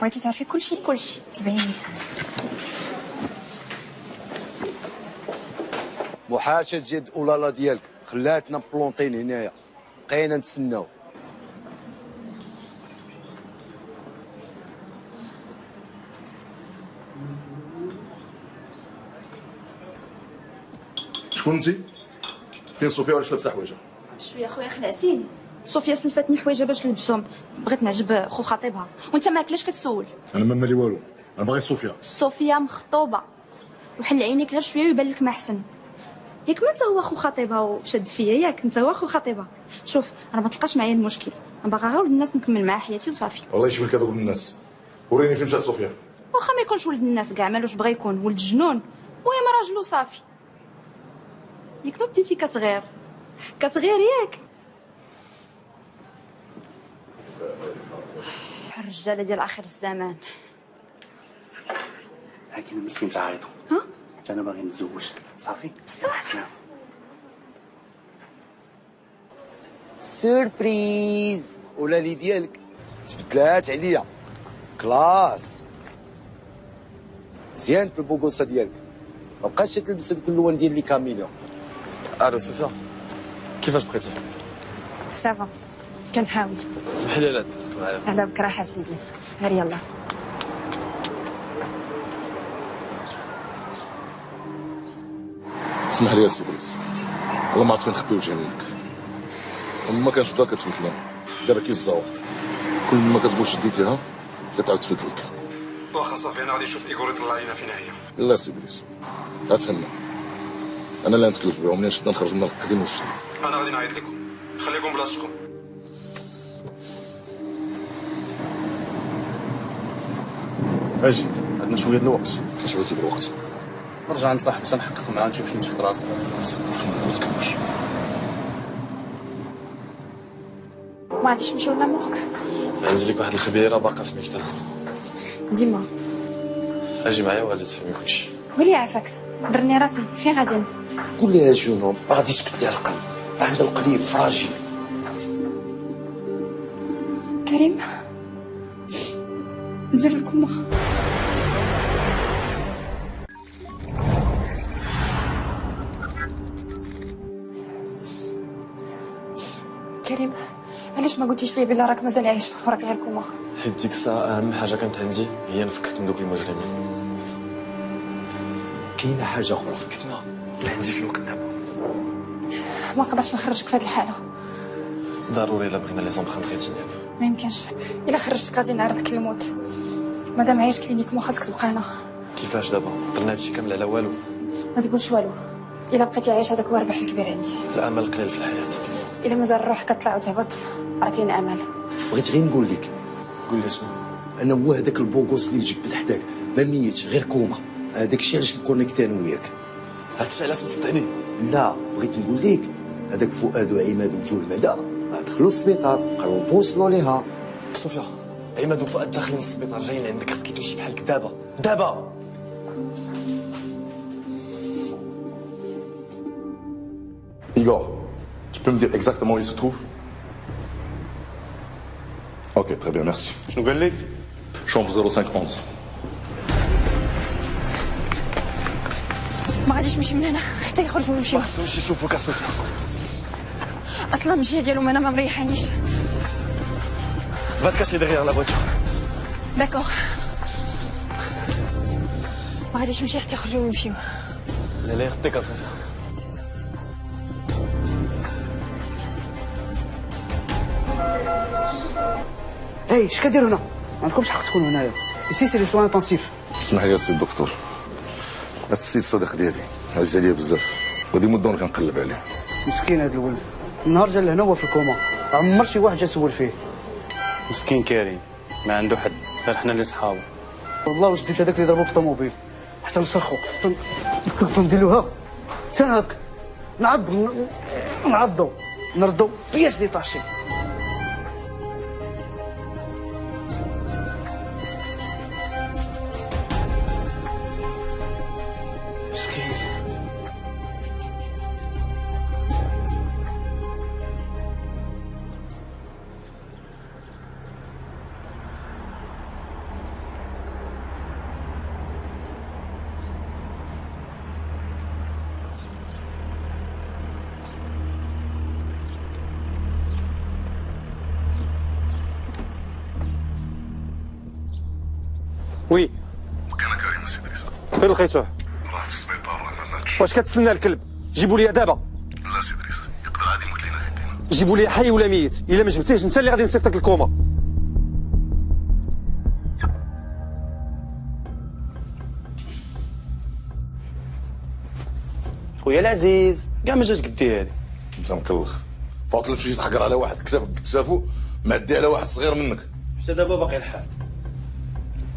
بغيتي تعرفي كلشي؟ كلشي. تبعيني. محاشة جد اولالا ديالك خلاتنا بلونطين هنايا، بقينا نتسناو. شكون انت؟ فين صوفيا وعلاش لابسه حوايجها؟ شويه خويا خلعتيني. صوفيا سلفتني حوايجها باش نلبسهم، بغيت نعجب خو خطيبها، وانت مالك علاش كتسول؟ انا ما مالي والو، انا باغي صوفيا. صوفيا مخطوبه، وحل عينيك غير شويه ويبان لك ما احسن. ياك ما انت هو خو خطيبها وشد فيا، ياك انت هو خو خطيبها. شوف راه ما تلقاش معايا المشكل، انا باغا غير ولد الناس نكمل معاه حياتي وصافي. والله يجيب لك هذا ولد الناس، وريني فين مشات صوفيا. واخا ما يكونش ولد الناس كاع، مالوش بغا يكون ولد جنون، المهم راجل وصافي. ياك ما بديتي كتغير ياك. الرجاله ديال اخر الزمان. هاكي انا مسكين تعيطوا. ها؟ حتى انا باغي نتزوج صافي. بصح سلام. سوربريز، ولالي ديالك تبدلات عليا كلاس. زيانة البوكوسه ديالك، ما بقاش تلبس هذوك اللون ديال لي كاميليون. الو صوفيا كيفاش بقيتي؟ سافا كنحاول. اسمحي لي لا درتك معايا. على بك راحه سيدي، غير يلا. اسمح لي يا سي دريس، والله ما عرفت فين نخبي وجهي منك. ما كانش بدا كتفلت لنا، دايره كي الزواق. كل ما كتقول شديتيها كتعاود تفلت لك. واخا صافي انا غادي نشوف ايغور يطلع علينا فينا هي. لا سي دريس، اتهنى. انا لا نتكلف بهم، منين شدنا نخرج من القديم والجديد. انا غادي نعيط لكم، خليكم بلاصتكم. اجي عندنا شويه د الوقت. اش بغيتي بالوقت؟ نرجع نصاحب باش نحقق معاه نشوف شنو تحت راسنا. ما تكملش. ما غاديش نمشيو لامورك. عندي لك واحد الخبيره باقا في المكتب. ديما اجي معايا وغادي تفهمي كلشي. ولي عافاك درني راسي فين غادي؟ قول لها جنون ما غادي يسكت لها القلب، عندها القلب فراجيل. كريم ندير لكم كريم، علاش ما قلتيش لي بلا راك مازال عايش وراك غير كوما؟ حيت ديك الساعه اهم حاجه كانت عندي هي نفكك من دوك المجرمين. كاينه حاجه اخرى فكتنا، ما عنديش الوقت دابا. ما نقدرش نخرجك في هذه الحاله. ضروري الا بغينا لي زومبخان كيتينيك. ما يمكنش، الا خرجتك غادي نعرضك للموت. مادام عايش كلينيك ما خاصك تبقى هنا. كيفاش دابا؟ درنا هادشي كامل على والو. ما تقولش والو، الا بقيتي عايش هذاك هو الربح الكبير عندي. الامل قليل في الحياه. الا مازال روحك كطلع وتهبط راه كاين امل. بغيت غير نقول لك، قول لي شنو؟ انا هو هذاك البوغوس اللي مجبد حداك ما ميتش غير كوما. هذاك الشيء علاش مكونيكتي انا وياك. هادشي علاش مصدقني؟ لا بغيت نقول لك هذاك فؤاد وعماد وجوه المدى دخلوا السبيطار بقاو بوصلوا ليها. صوفيا عماد وفؤاد داخلين السبيطار جايين عندك، خاصك تمشي بحالك دابا دابا. Igor, tu peux me dire exactement où il se trouve? Ok, très bien, merci. شنو قال لك؟ Chambre 0511. ما غاديش نمشي من هنا حتى يخرجوا ونمشيو. خصهم يمشي يشوفوك صوفيا. اصلا الجهه ديالهم انا ما مريحانيش. Va te cacher derrière la voiture. داكوغ، ما غاديش نمشي حتى يخرجوا ونمشيو. لا يغطيك صوفيا. اي اش كديروا هنا؟ ما عندكمش حق تكونوا هنايا. سي سي لي سوان انتنسيف. اسمح لي يا سي الدكتور، هاد السيد صديق ديالي عز عليا بزاف، غادي مده وانا كنقلب عليه. مسكين هذا الولد، النهار جا لهنا هو في الكوما، عمر شي واحد جا سول فيه. مسكين كريم ما عنده حد، غير حنا اللي صحابه. والله واش درت هذاك اللي ضربو بالطوموبيل حتى نسخو حتى نديروها حتى هاك نعضو نردو بياس ديتاشي. مسكين. وي مكان كريم سي دريس. فين لقيتوه؟ راه في السبيطار ما ماتش. واش كتسنى الكلب؟ جيبوا لي دابا. لا سي دريس، يقدر عادي يموت لينا يدينا. جيبوا لي حي ولا ميت، الا ما جبتيش انت اللي غادي نصيفطك الكوما. خويا العزيز كاع ما جاش قدي هادي. انت مكلخ، فوت اللي تمشي تحقر على واحد كتافك كتافو معدي على واحد صغير منك. حتى دابا باقي الحال.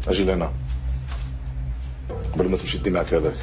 اجي لهنا قبل ما تمشي دي معاك هذاك.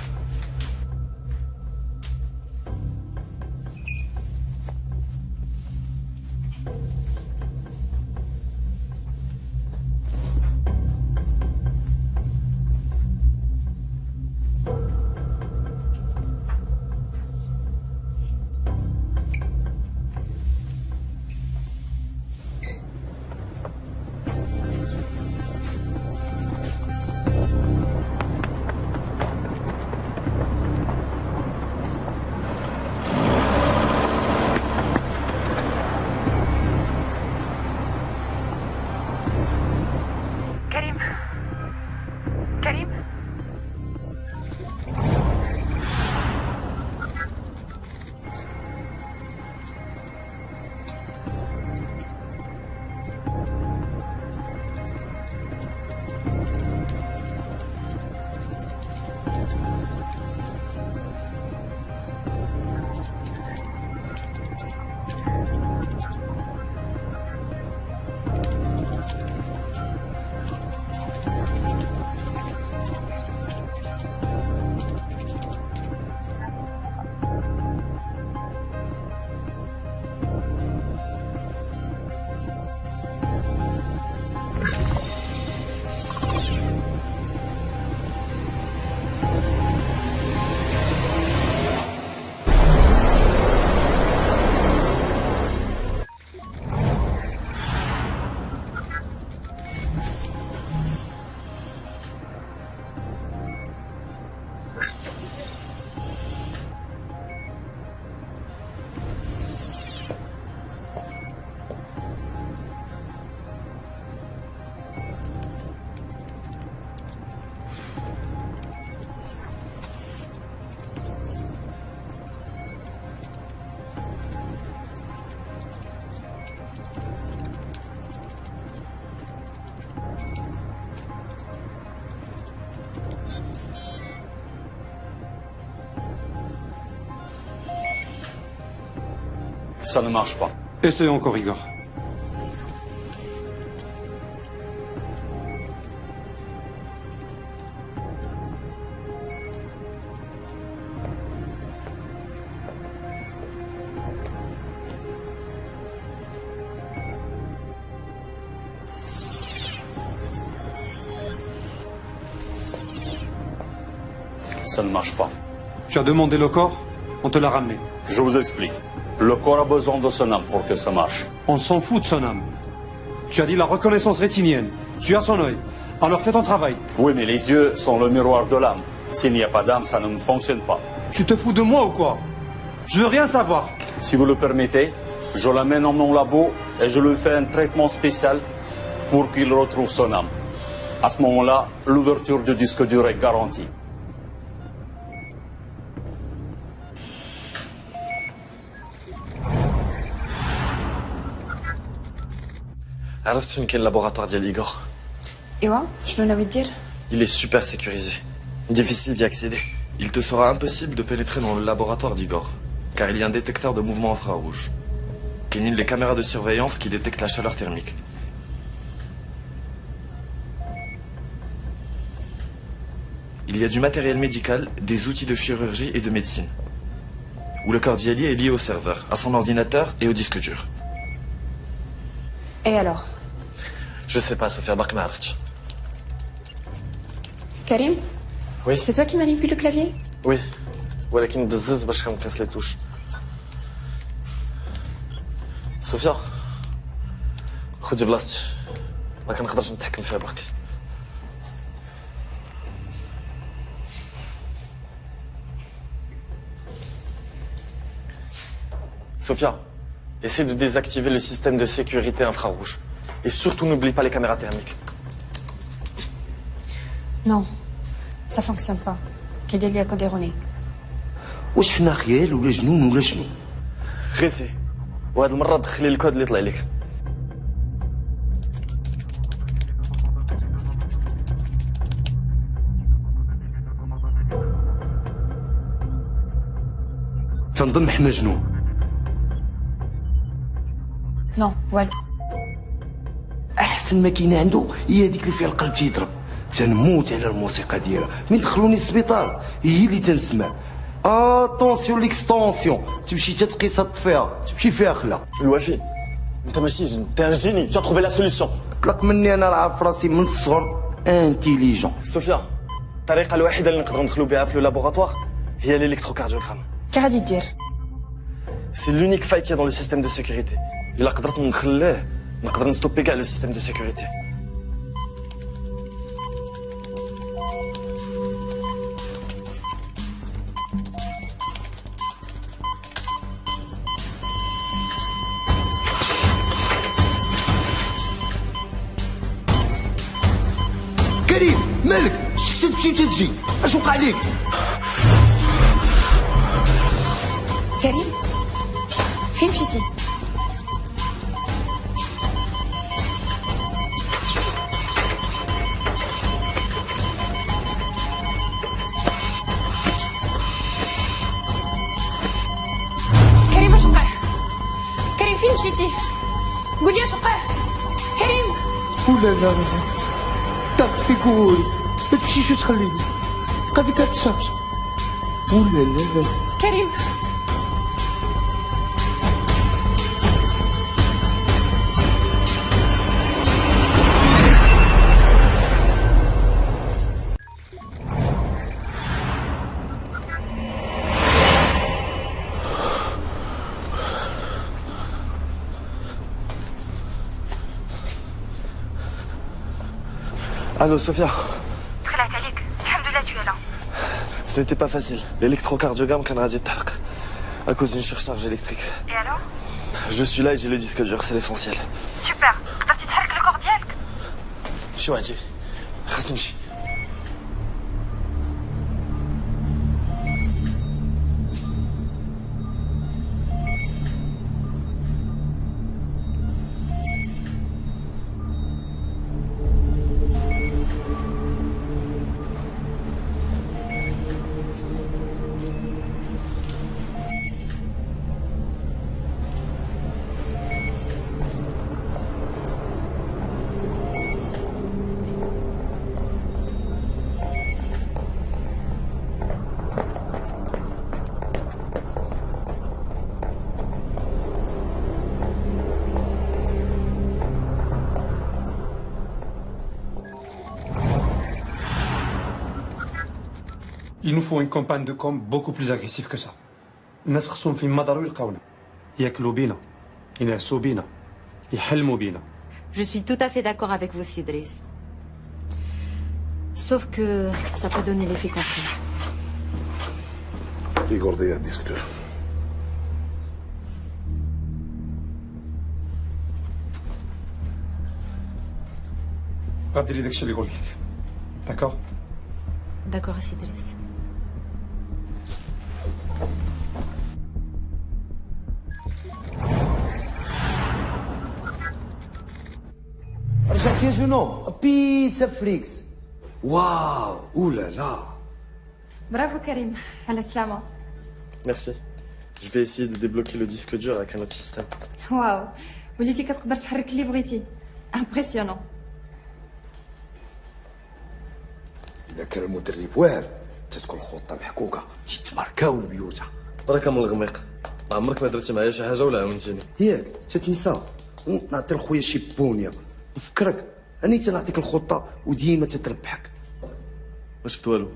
Ça ne marche pas. Essaye encore, Igor. Ça ne marche pas. Tu as demandé le corps, on te l'a ramené. Je vous explique. Le corps a besoin de son âme pour que ça marche. On s'en fout de son âme. Tu as dit la reconnaissance rétinienne. Tu as son œil. Alors fais ton travail. Oui, mais les yeux sont le miroir de l'âme. S'il n'y a pas d'âme, ça ne fonctionne pas. Tu te fous de moi ou quoi? Je veux rien savoir. Si vous le permettez, je l'amène en mon labo et je lui fais un traitement spécial pour qu'il retrouve son âme. À ce moment-là, l'ouverture du disque dur est garantie. عرفت فين كاين اللابوغاتوار ديال إيغور؟ ايوا شنو ناوي دير؟ Il est super sécurisé. Difficile d'y accéder. Il te sera impossible de pénétrer dans le laboratoire d'Igor, car il y a un détecteur de mouvement infrarouge. كاينين les caméras de surveillance qui détectent la chaleur thermique. Il y a du matériel médical, des outils de chirurgie et de médecine. Où le corps Diali est lié au serveur, à son ordinateur et au disque dur. Et alors? Je sais pas, Sophia, bark ma عرفتش. Karim? Oui. C'est toi qui manipules le clavier? Oui. ولكن بزز باش كنقيس لي توش. صوفيا خدي بلاصتي ما كنقدرش نتحكم فيها برك. Sophia, essaie de désactiver le système de sécurité infrarouge. Et surtout, n'oublie pas les caméras thermiques. Non, ça fonctionne pas. كيدير ليا كود ايروني. واش حنا خيال ولا جنون ولا شنو؟ غيسي وهاد المرة دخلي الكود اللي طلع لك. تنظن حنا جنون. Non, والو. احسن ما كاينه عنده هي هذيك اللي فيها القلب تيضرب. تنموت على الموسيقى ديالها من دخلوني السبيطار هي اللي تنسمع. اتونسيون ليكستونسيون تمشي تتقيسها تطفيها تمشي فيها خلا. الوفي انت ماشي جن انت ان جيني tu as trouvé la solution. طلق مني انا عارف راسي من الصغر انتيليجون. صوفيا الطريقة الوحيدة اللي نقدروا ندخلوا بها في اللابوغاتوار هي l'electrocardiogramme. كي غادي دير؟ C'est l'unique faille qu'il y a dans le système de sécurité. إلا قدرت نخليه نقدر نستوبي كاع le système de sécurité. كريم مالك شكت تمشي وتجي اش وقع ليك؟ كريم فين مشيتي؟ كريم اش وقع؟ كريم فين مشيتي؟ قول لي اش وقع؟ كريم ولا لا طاقت في كوري ما تمشيش وتخليني بقى فيك كتشارج. ولا لا كريم Allô, Sophia. دخلت عليك الحمد لله tu es là. Ce n'était pas facile. L'électrocardiogramme كان غادي يتحرق à cause d'une surcharge électrique. Et alors? Je suis là et j'ai le disque dur, c'est l'essentiel. Super. قدرتي تحرك الكور ديالك؟ شي واحد جاي خاص نمشي. Il nous faut une campagne de com beaucoup plus agressive que ça. الناس خصهم فين ما داروا يلقاونا ياكلوا بينا ينعسوا بينا يحلموا بينا. Je suis tout à fait d'accord avec vous, Sidris. Sauf que ça peut donner l'effet contraire. Igor Dia, discuteur. غديري داكشي اللي قلت لك. D'accord? D'accord, Sidris. رجعت يا جنو بيسا فريكس. واو اولا لا. برافو كريم على السلامة. Merci. Je vais essayer de débloquer le disque dur avec un autre système. واو وليتي كتقدر تحرك اللي بغيتي. امبرسيونون. إذا كان المدرب واعر تتكون الخطة محكوكة تيتماركاو البيوت. راك من الغميق، ما عمرك ما درتي معايا شي حاجة ولا عاونتيني. ياك تتنسى نعطي لخويا شي بونية نفكرك أني تنعطيك الخطة وديما تتربحك. ما شفت والو.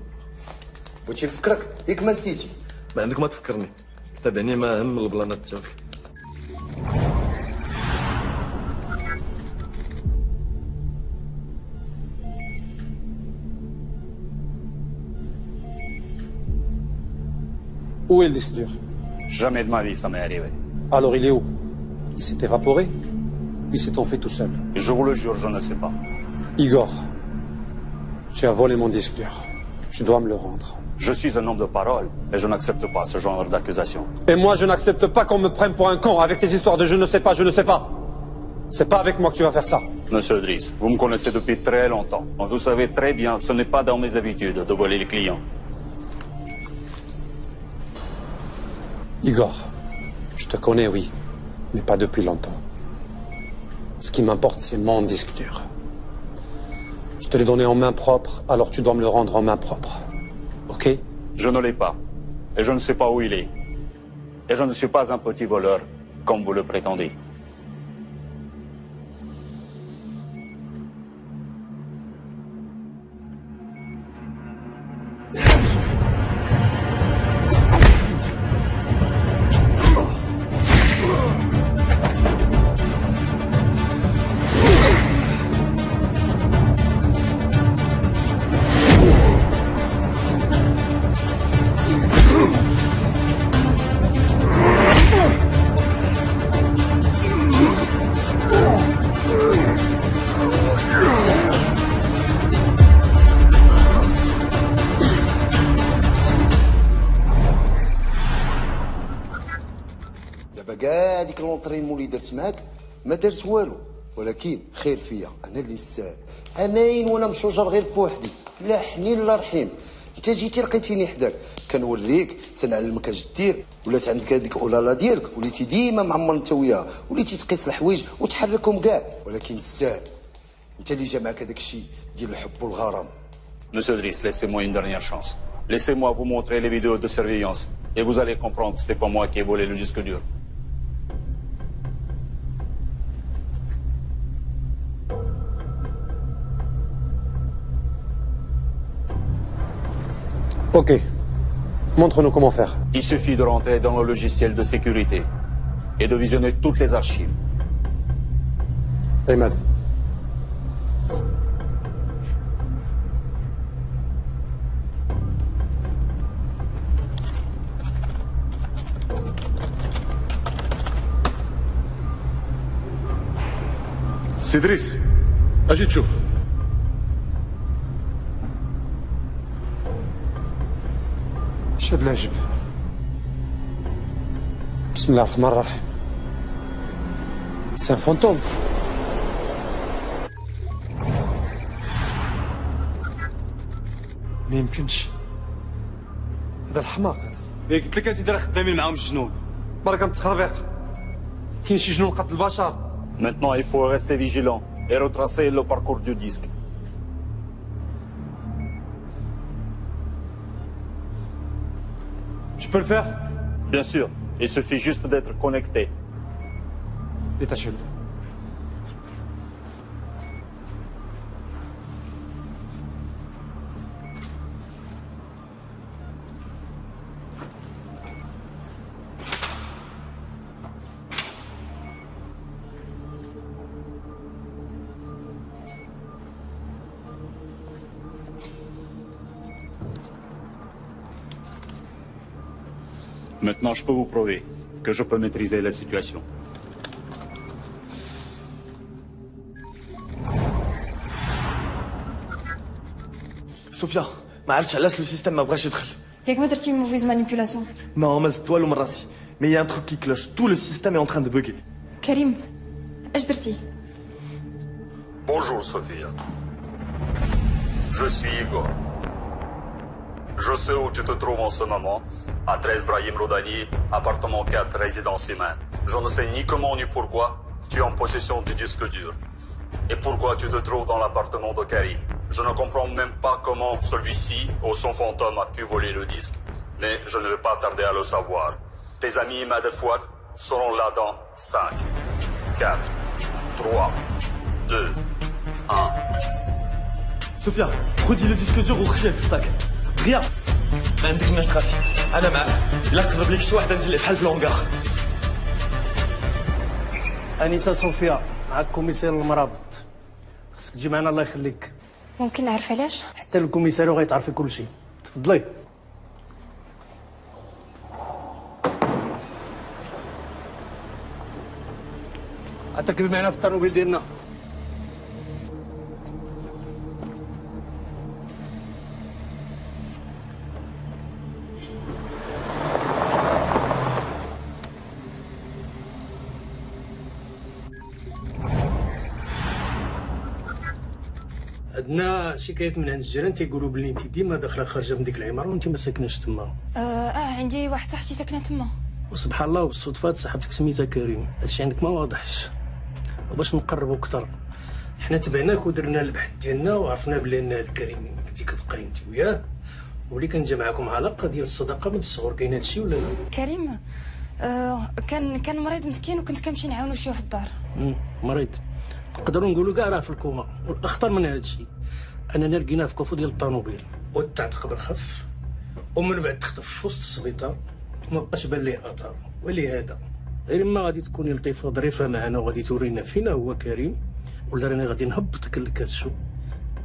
بغيتي نفكرك ياك ما نسيتي. ما عندك ما تفكرني، تابعني ما هم البلانات تاعك. Où est le disque dur? Jamais de ma vie ça m'est arrivé. Alors il est où? Il s'est évaporé? Il s'est enfui tout seul? Je vous le jure, je ne sais pas. Igor, tu as volé mon disque dur. Tu dois me le rendre. Je suis un homme de parole et je n'accepte pas ce genre d'accusation. Et moi, je n'accepte pas qu'on me prenne pour un con avec tes histoires de je ne sais pas, je ne sais pas. C'est pas avec moi que tu vas faire ça. Monsieur Driss, vous me connaissez depuis très longtemps. Vous savez très bien que ce n'est pas dans mes habitudes de voler les clients. Igor, je te connais, oui, mais pas depuis longtemps. Ce qui m'importe, c'est mon disque dur. Je te l'ai donné en main propre, alors tu dois me le rendre en main propre. Ok? Je ne l'ai pas. Et je ne sais pas où il est. Et je ne suis pas un petit voleur, comme vous le prétendez. كاع ديك لونطريمون اللي درت معاك ما درت والو، ولكن خير فيا انا اللي نساهل. امين وانا مشوجر غير بوحدي، لا حنين لا رحيم. انت جيتي لقيتيني حداك كنوريك تنعلمك اش دير، ولات عندك هذيك اولالا ديالك، وليتي ديما معمر انت وياها، وليتي تقيس الحوايج وتحركهم كاع، ولكن نساهل. انت اللي جا معاك هذاك الشيء ديال الحب والغرام. Monsieur Driss, laissez-moi une dernière chance. Laissez-moi vous montrer les vidéos de surveillance et vous allez comprendre que c'est pas moi qui ai volé le disque dur. Ok. Montre-nous comment faire. Il suffit de rentrer dans le logiciel de sécurité et de visionner toutes les archives. Ahmed. سي دريس اجي تشوف. شد العجب. بسم الله الرحمن الرحيم. سي ان فونتوم. ما يمكنش. هذا الحماق هذا. قلت لك اسيدي راه خدامين معاهم الجنود. برك متخربيق. كاين شي جنون قتل البشر. Maintenant, il faut rester vigilant et retracer le parcours du disque. Tu peux le faire? Bien sûr, il suffit juste d'être connecté. Détachez-le. Maintenant, je peux vous prouver que je peux maîtriser la situation. Sofia, ما عرفتش علاش لو سيستيم ما بغاش يدخل. ياك ما درتي موفيز مانيبيولاسيون. Non, ما زدت والو من راسي. Mais il y a un truc qui cloche. Tout le système est en train de bugger. كريم اش درتي؟ Bonjour Sophia. Je suis Igor. Je sais où tu te trouves en ce moment, à 13 Brahim Rodani, appartement 4, résidence humaine. Je ne sais ni comment ni pourquoi tu es en possession du disque dur. Et pourquoi tu te trouves dans l'appartement de Karim. Je ne comprends même pas comment celui-ci, ou son fantôme, a pu voler le disque. Mais je ne vais pas tarder à le savoir. Tes amis Imad El Fouad seront là dans 5, 4, 3, 2, 1. Sofia, redis le disque dur وخرجي في الساك. Rien. ما عندكناش تخافي. أنا معك. إلا قرب لك شي واحد أنت اللي بحال في الهونغار. أنسة صوفيا معك كوميسير المرابط. خصك تجي معنا الله يخليك. ممكن نعرف علاش؟ حتى الكوميساريو غيتعرفي كل شيء. تفضلي. غتركبي معنا في الطوموبيل ديالنا. عندنا شكايات من عند الجيران تيقولوا بلي انت ديما داخله خارجه من ديك العماره وانت ما ساكناش تما. عندي واحد صاحبتي ساكنه تما. وسبحان الله وبالصدفه صاحبتك سميتها كريم. هادشي عندك ما واضحش. وباش نقربوا اكثر حنا تبعناك ودرنا البحث ديالنا وعرفنا بلي ان هاد كريم كنتي كتقري انت وياه ولي كان جا معاكم علاقه ديال الصداقه من الصغر. كاين هادشي ولا لا؟ كريم كان مريض مسكين وكنت كنمشي نعاونو شويه في الدار. مريض نقدروا نقولوا كاع راه في الكوما. والاخطر من هادشي اننا لقيناه في كوفو ديال الطوموبيل والتعتق بالخف ومن بعد تختف في وسط السبيطار وما بقاش بان ليه اثار. ولهذا غير ما غادي تكوني لطيفه ظريفه معنا وغادي تورينا فينا هو كريم ولا راني غادي نهبطك لك هادشو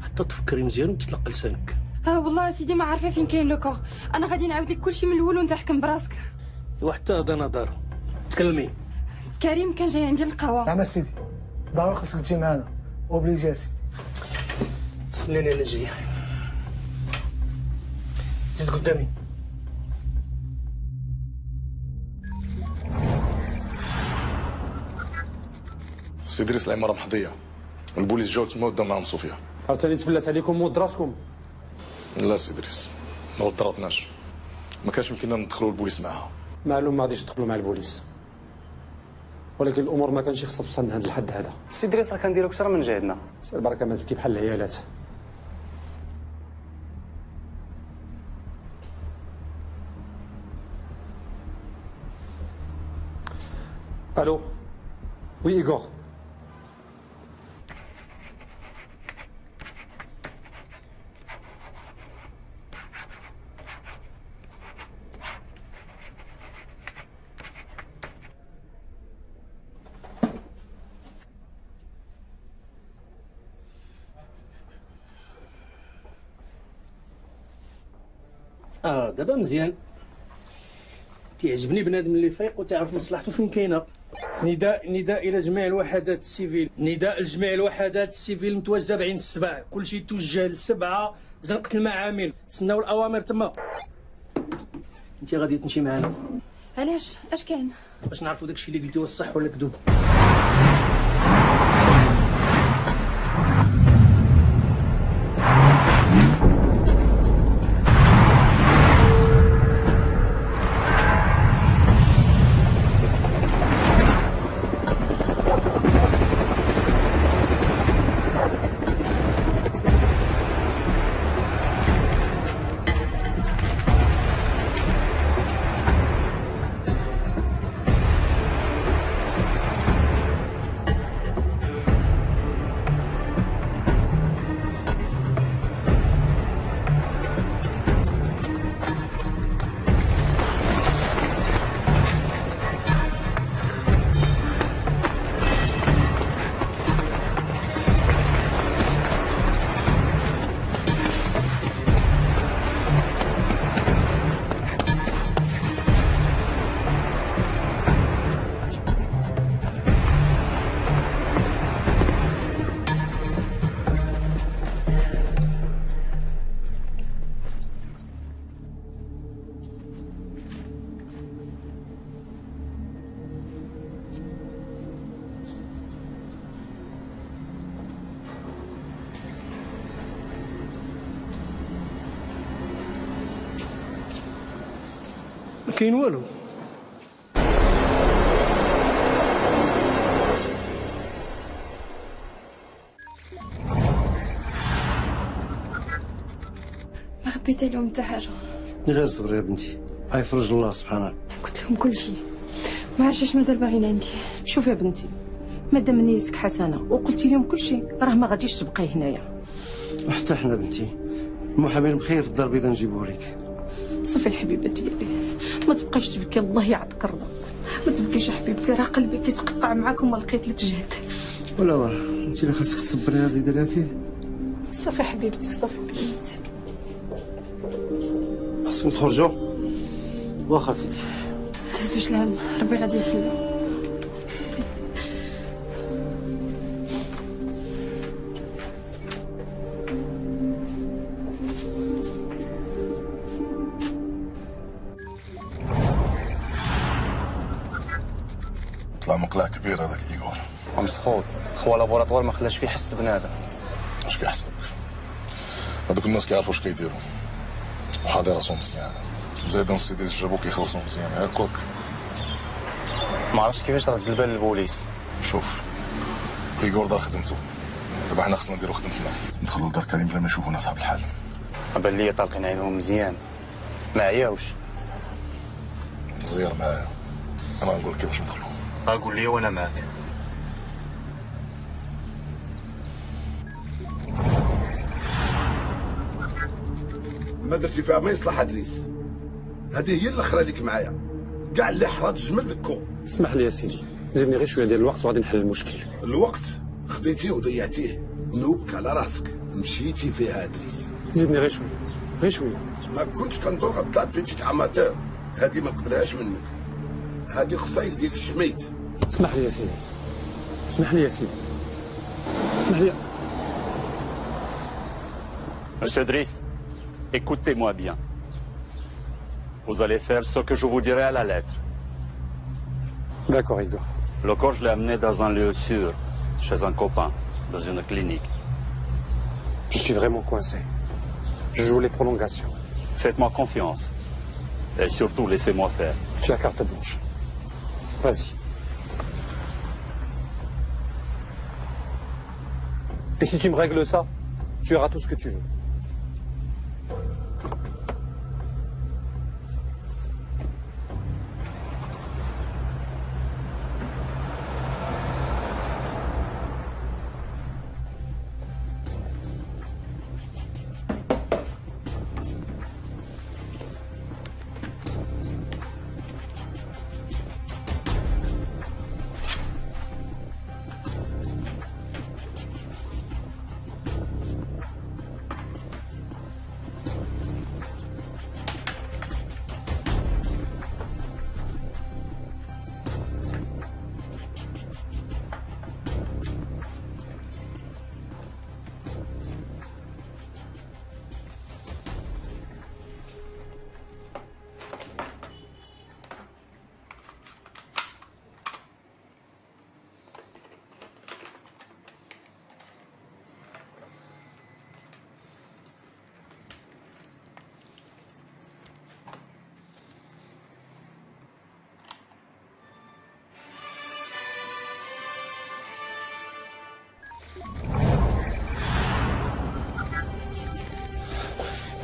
حتى تفكري مزيان وتطلق لسانك. والله سيدي ما عارفه فين كاين لو كور. انا غادي نعاود لك كلشي من الاول وانت حكم براسك. وحتى هذا نظر تكلمي. كريم كان جاي عندي القهوه. نعم سيدي ضروري خصك تجي معنا اوبليجي سيدي. تسناني انا جاي. زيد قدامي. سي دريس العماره محظيه. البوليس جاو تما وداو معاهم صوفيا. عاوتاني تفلت عليكم ودراتكم. لا سي دريس ما ودراتناش. ما كانش يمكننا ندخلوا البوليس معاها. معلوم ما غاديش تدخلوا مع البوليس. ولكن الامور ما كانش خصها توصل لهذا الحد هذا. سي دريس راه كنديرو كثر من جهدنا. سير البركه ما تبكي بحال العيالات. الو وي ايغور. دابا مزيان. تيعجبني بنادم اللي فايق وتعرف مصلحته فين كاينه. نداء الى جميع الوحدات السيفيل. نداء لجميع الوحدات السيفيل المتواجده بعين السبع. كلشي توجه للسبعه زنقه المعامل. تسناو الاوامر تما. انت غادي تمشي معنا. علاش اش كاين؟ باش نعرفوا داكشي اللي قلتي واش صح ولا كذوب. كاين والو. ما خبيت لهم حتى حاجه. غير صبري يا بنتي، غيفرج الله سبحانه. قلت لهم كل شيء، ما عرفتش اش مازال باغيين عندي. شوف يا بنتي، مادام نيتك حسنه وقلتي لهم كل شيء راه ما غاديش تبقاي هنايا. وحتى حنا بنتي المحامي المخير في الدار البيضاء نجيبوه لك. صافي الحبيبه ديالي، ما تبقايش تبكي، الله يعطيك الرضا. ما تبكيش يا حبيبتي، راه قلبي كيتقطع معاك وما لقيت لك جهد. ولا واه انت اللي خاصك تصبري زايده لها فيه. صافي حبيبتي، صافي بنيتي. خاصكم تخرجوا. واخا سيدي. تهزوش الهم، ربي غادي يحلو. طلع مقلع كبير هذاك ايغور. مسخوط، خوا لابوراتوار ما خلاش فيه حس بنادم. اش كيحسبك؟ هذوك الناس كيعرفوا اش كيديروا وحاضي راسهم مزيان. زايد سيدي جابو كيخلصوا مزيان هاكوك. ما عرفتش كيفاش رد البال للبوليس. شوف ايغور دار خدمته، دابا حنا خصنا نديرو خدمتنا، ندخلوا لدار كريم بلا ما يشوفونا صاحب الحال. بان لي طالقين عينهم مزيان، ما عياوش. زير معايا، انا غنقول لك كيفاش ندخلوا. قول لي وانا معاك. ما درتي فيها ما يصلح ادريس. هذه هي الاخرى ليك معايا، كاع اللي حرات الجمل ذكو. اسمح لي يا سيدي، زيدني غير شويه ديال الوقت وغادي نحل المشكل. الوقت خديتيه وضيعتيه، نوبك على راسك، مشيتي فيها ادريس. زيدني غير شويه، غير شويه. ما كنتش كنظن غطلع بيتي عماتور، هذه ما نقبلهاش منك. هذه خصايل ديال الشميت. اسمح لي يا سيدي، اسمح لي يا سيدي، اسمح لي. Monsieur Driss, écoutez-moi bien. Vous allez faire ce que je vous dirai à la lettre. D'accord, Igor. Le corps, je l'ai amené dans un lieu sûr, chez un copain, dans une clinique. Je suis vraiment coincé. Je joue les prolongations. Faites-moi confiance. Et surtout, laissez-moi faire. Tu as carte blanche. Vas-y. Et si tu me règles ça, tu auras tout ce que tu veux.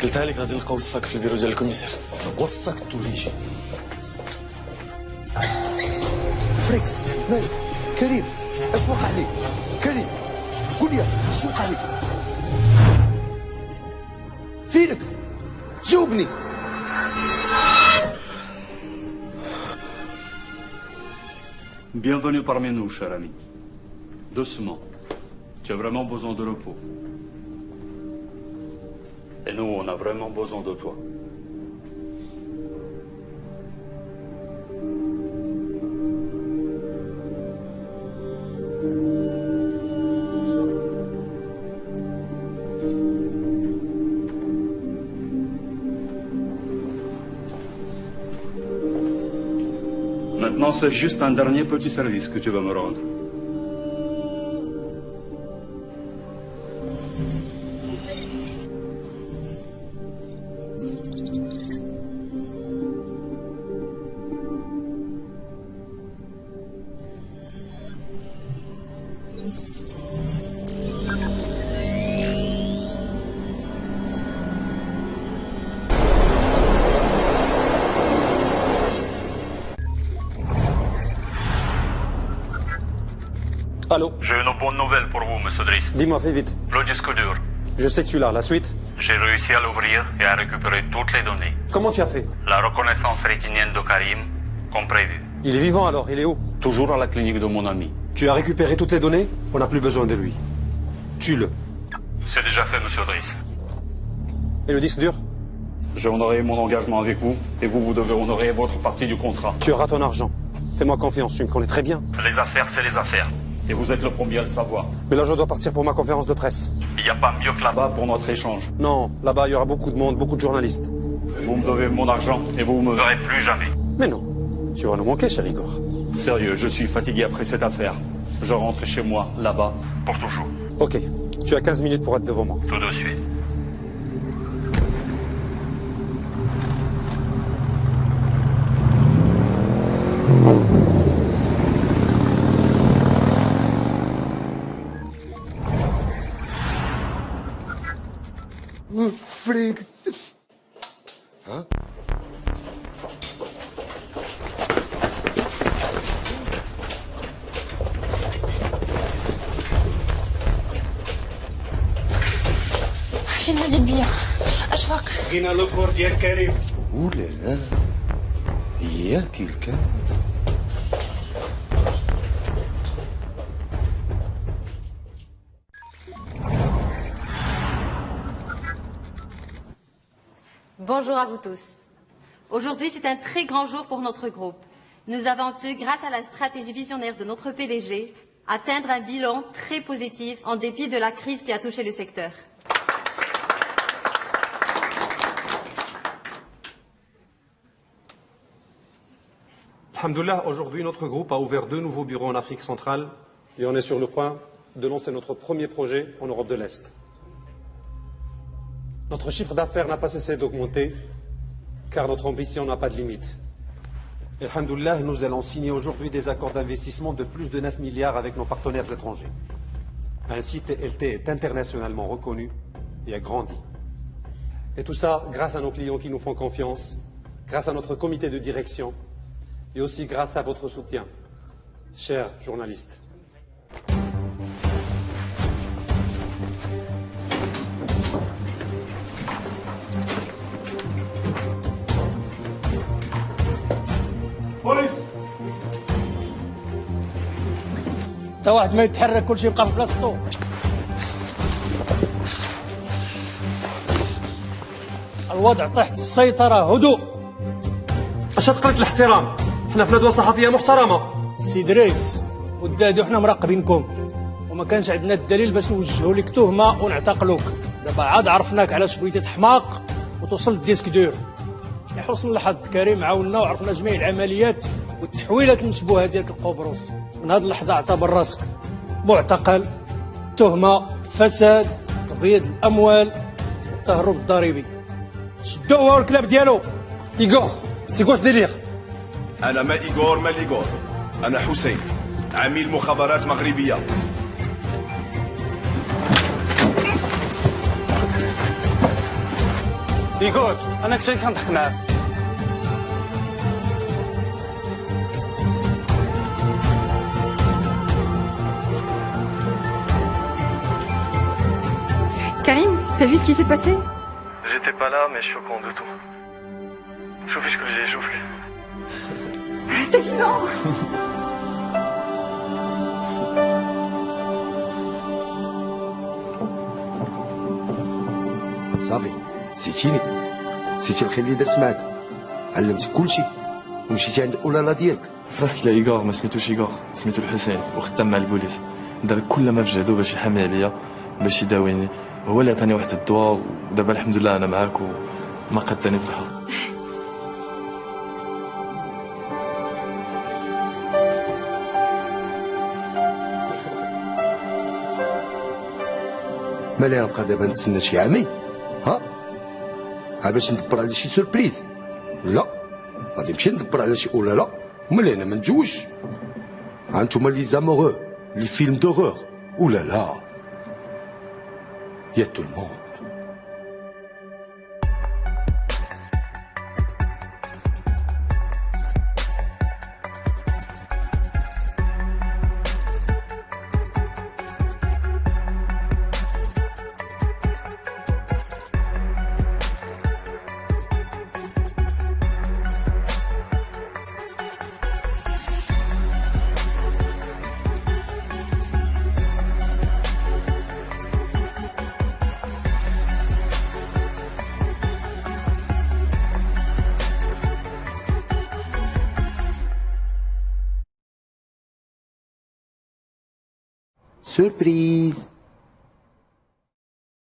قلتها لك غادي نلقاو الصاك في البيرو ديال الكوميسير. وصاك توليجي فريكس مالك كريم؟ اش وقع لك كريم؟ قول لي اش وقع لك؟ فينك؟ جاوبني. Bienvenue parmi nous, cher ami. Doucement. Tu as vraiment besoin de repos. Et nous, on a vraiment besoin de toi. Maintenant, c'est juste un dernier petit service que tu vas me rendre. Allô? J'ai une bonne nouvelle pour vous, monsieur Driss. Dis-moi, fais vite. Le disque dur. Je sais que tu l'as. La suite? J'ai réussi à l'ouvrir et à récupérer toutes les données. Comment tu as fait? La reconnaissance rétinienne de Karim, comme prévu. Il est vivant alors, il est où? Toujours à la clinique de mon ami. Tu as récupéré toutes les données? On n'a plus besoin de lui. Tue-le. C'est déjà fait, monsieur Driss. Et le disque dur? J'ai honoré mon engagement avec vous, et vous devez honorer votre partie du contrat. Tu auras ton argent. Fais-moi confiance, tu me connais très bien. Les affaires, c'est les affaires. Et vous êtes le premier à le savoir. Mais là, je dois partir pour ma conférence de presse. Il n'y a pas mieux que là-bas pour notre échange. Non, là-bas, il y aura beaucoup de monde, beaucoup de journalistes. Vous me devez mon argent, et vous me verrez plus jamais. Mais non, tu vas nous manquer, cher Igor. Sérieux, je suis fatigué après cette affaire. Je rentre chez moi, là-bas, pour toujours. Ok, tu as 15 minutes pour être devant moi. Tout de suite. Freak. Hein? شنو هادي البيا اشواق لقينا لوكور ديال كريم. اولا لا اياك الكلام. Bonjour à vous tous. Aujourd'hui, c'est un très grand jour pour notre groupe. Nous avons pu, grâce à la stratégie visionnaire de notre PDG, atteindre un bilan très positif en dépit de la crise qui a touché le secteur. Alhamdoulilah, aujourd'hui, notre groupe a ouvert 2 nouveaux bureaux en Afrique centrale et on est sur le point de lancer notre premier projet en Europe de l'Est. Notre chiffre d'affaires n'a pas cessé d'augmenter car notre ambition n'a pas de limite. Et alhamdoulilah, nous allons signer aujourd'hui des accords d'investissement de plus de 9 milliards avec nos partenaires étrangers. Ainsi, TLT est internationalement reconnu et a grandi. Et tout ça grâce à nos clients qui nous font confiance, grâce à notre comité de direction et aussi grâce à votre soutien, chers journalistes. بوليس تا واحد ما يتحرك كلشي يبقى في بلاصتو. الوضع تحت السيطرة. هدوء. اش تقلت الاحترام؟ حنا في ندوة صحفية محترمة. سي دريس ودادو حنا مراقبينكم وما كانش عندنا الدليل باش نوجهوا لك تهمة ونعتقلوك. دابا عاد عرفناك علاش بغيتي تحماق وتوصل للديسك دور. لحسن الحظ كريم عاوننا وعرفنا جميع العمليات والتحويلات المشبوهه ديالك لقبرص. من هذه اللحظه اعتبر راسك معتقل. تهمه فساد، تبييض الاموال والتهرب الضريبي. شدوه هو الكلاب ديالو. ايغور سي كوا ديلير؟ انا ما ايغور ما ليغور، انا حسين عميل مخابرات مغربيه. ايغور انا كنت كنضحك معاه. Karim, t'as vu ce qui s'est passé? J'étais pas là, mais je suis au courant de tout. شوفي شكون جاي يشوفك. T'es vivant. صافي نسيتيني، نسيتي الخير اللي درت معاك، علمتك كلشي ومشيتي عند اولالا ديالك. فراسك لا ايغور ما سميتوش ايغور، سميتو الحسين وخدام مع البوليس. دار كل ما في جهدو باش يحامي عليا باش يداويني. هو اللي عطاني واحد الدواء ودابا الحمد لله انا معاك وما قداني في الحر. مالي نبقى دابا نتسنى شي عامين؟ ها؟ ها باش ندبر على شي سوربريز؟ لا غادي نمشي ندبر على شي اولالا وملي انا ما نتزوجش. ها انتوما لي زاموغو لي فيلم دوغور اولالا يا تو الموند. سوربريز.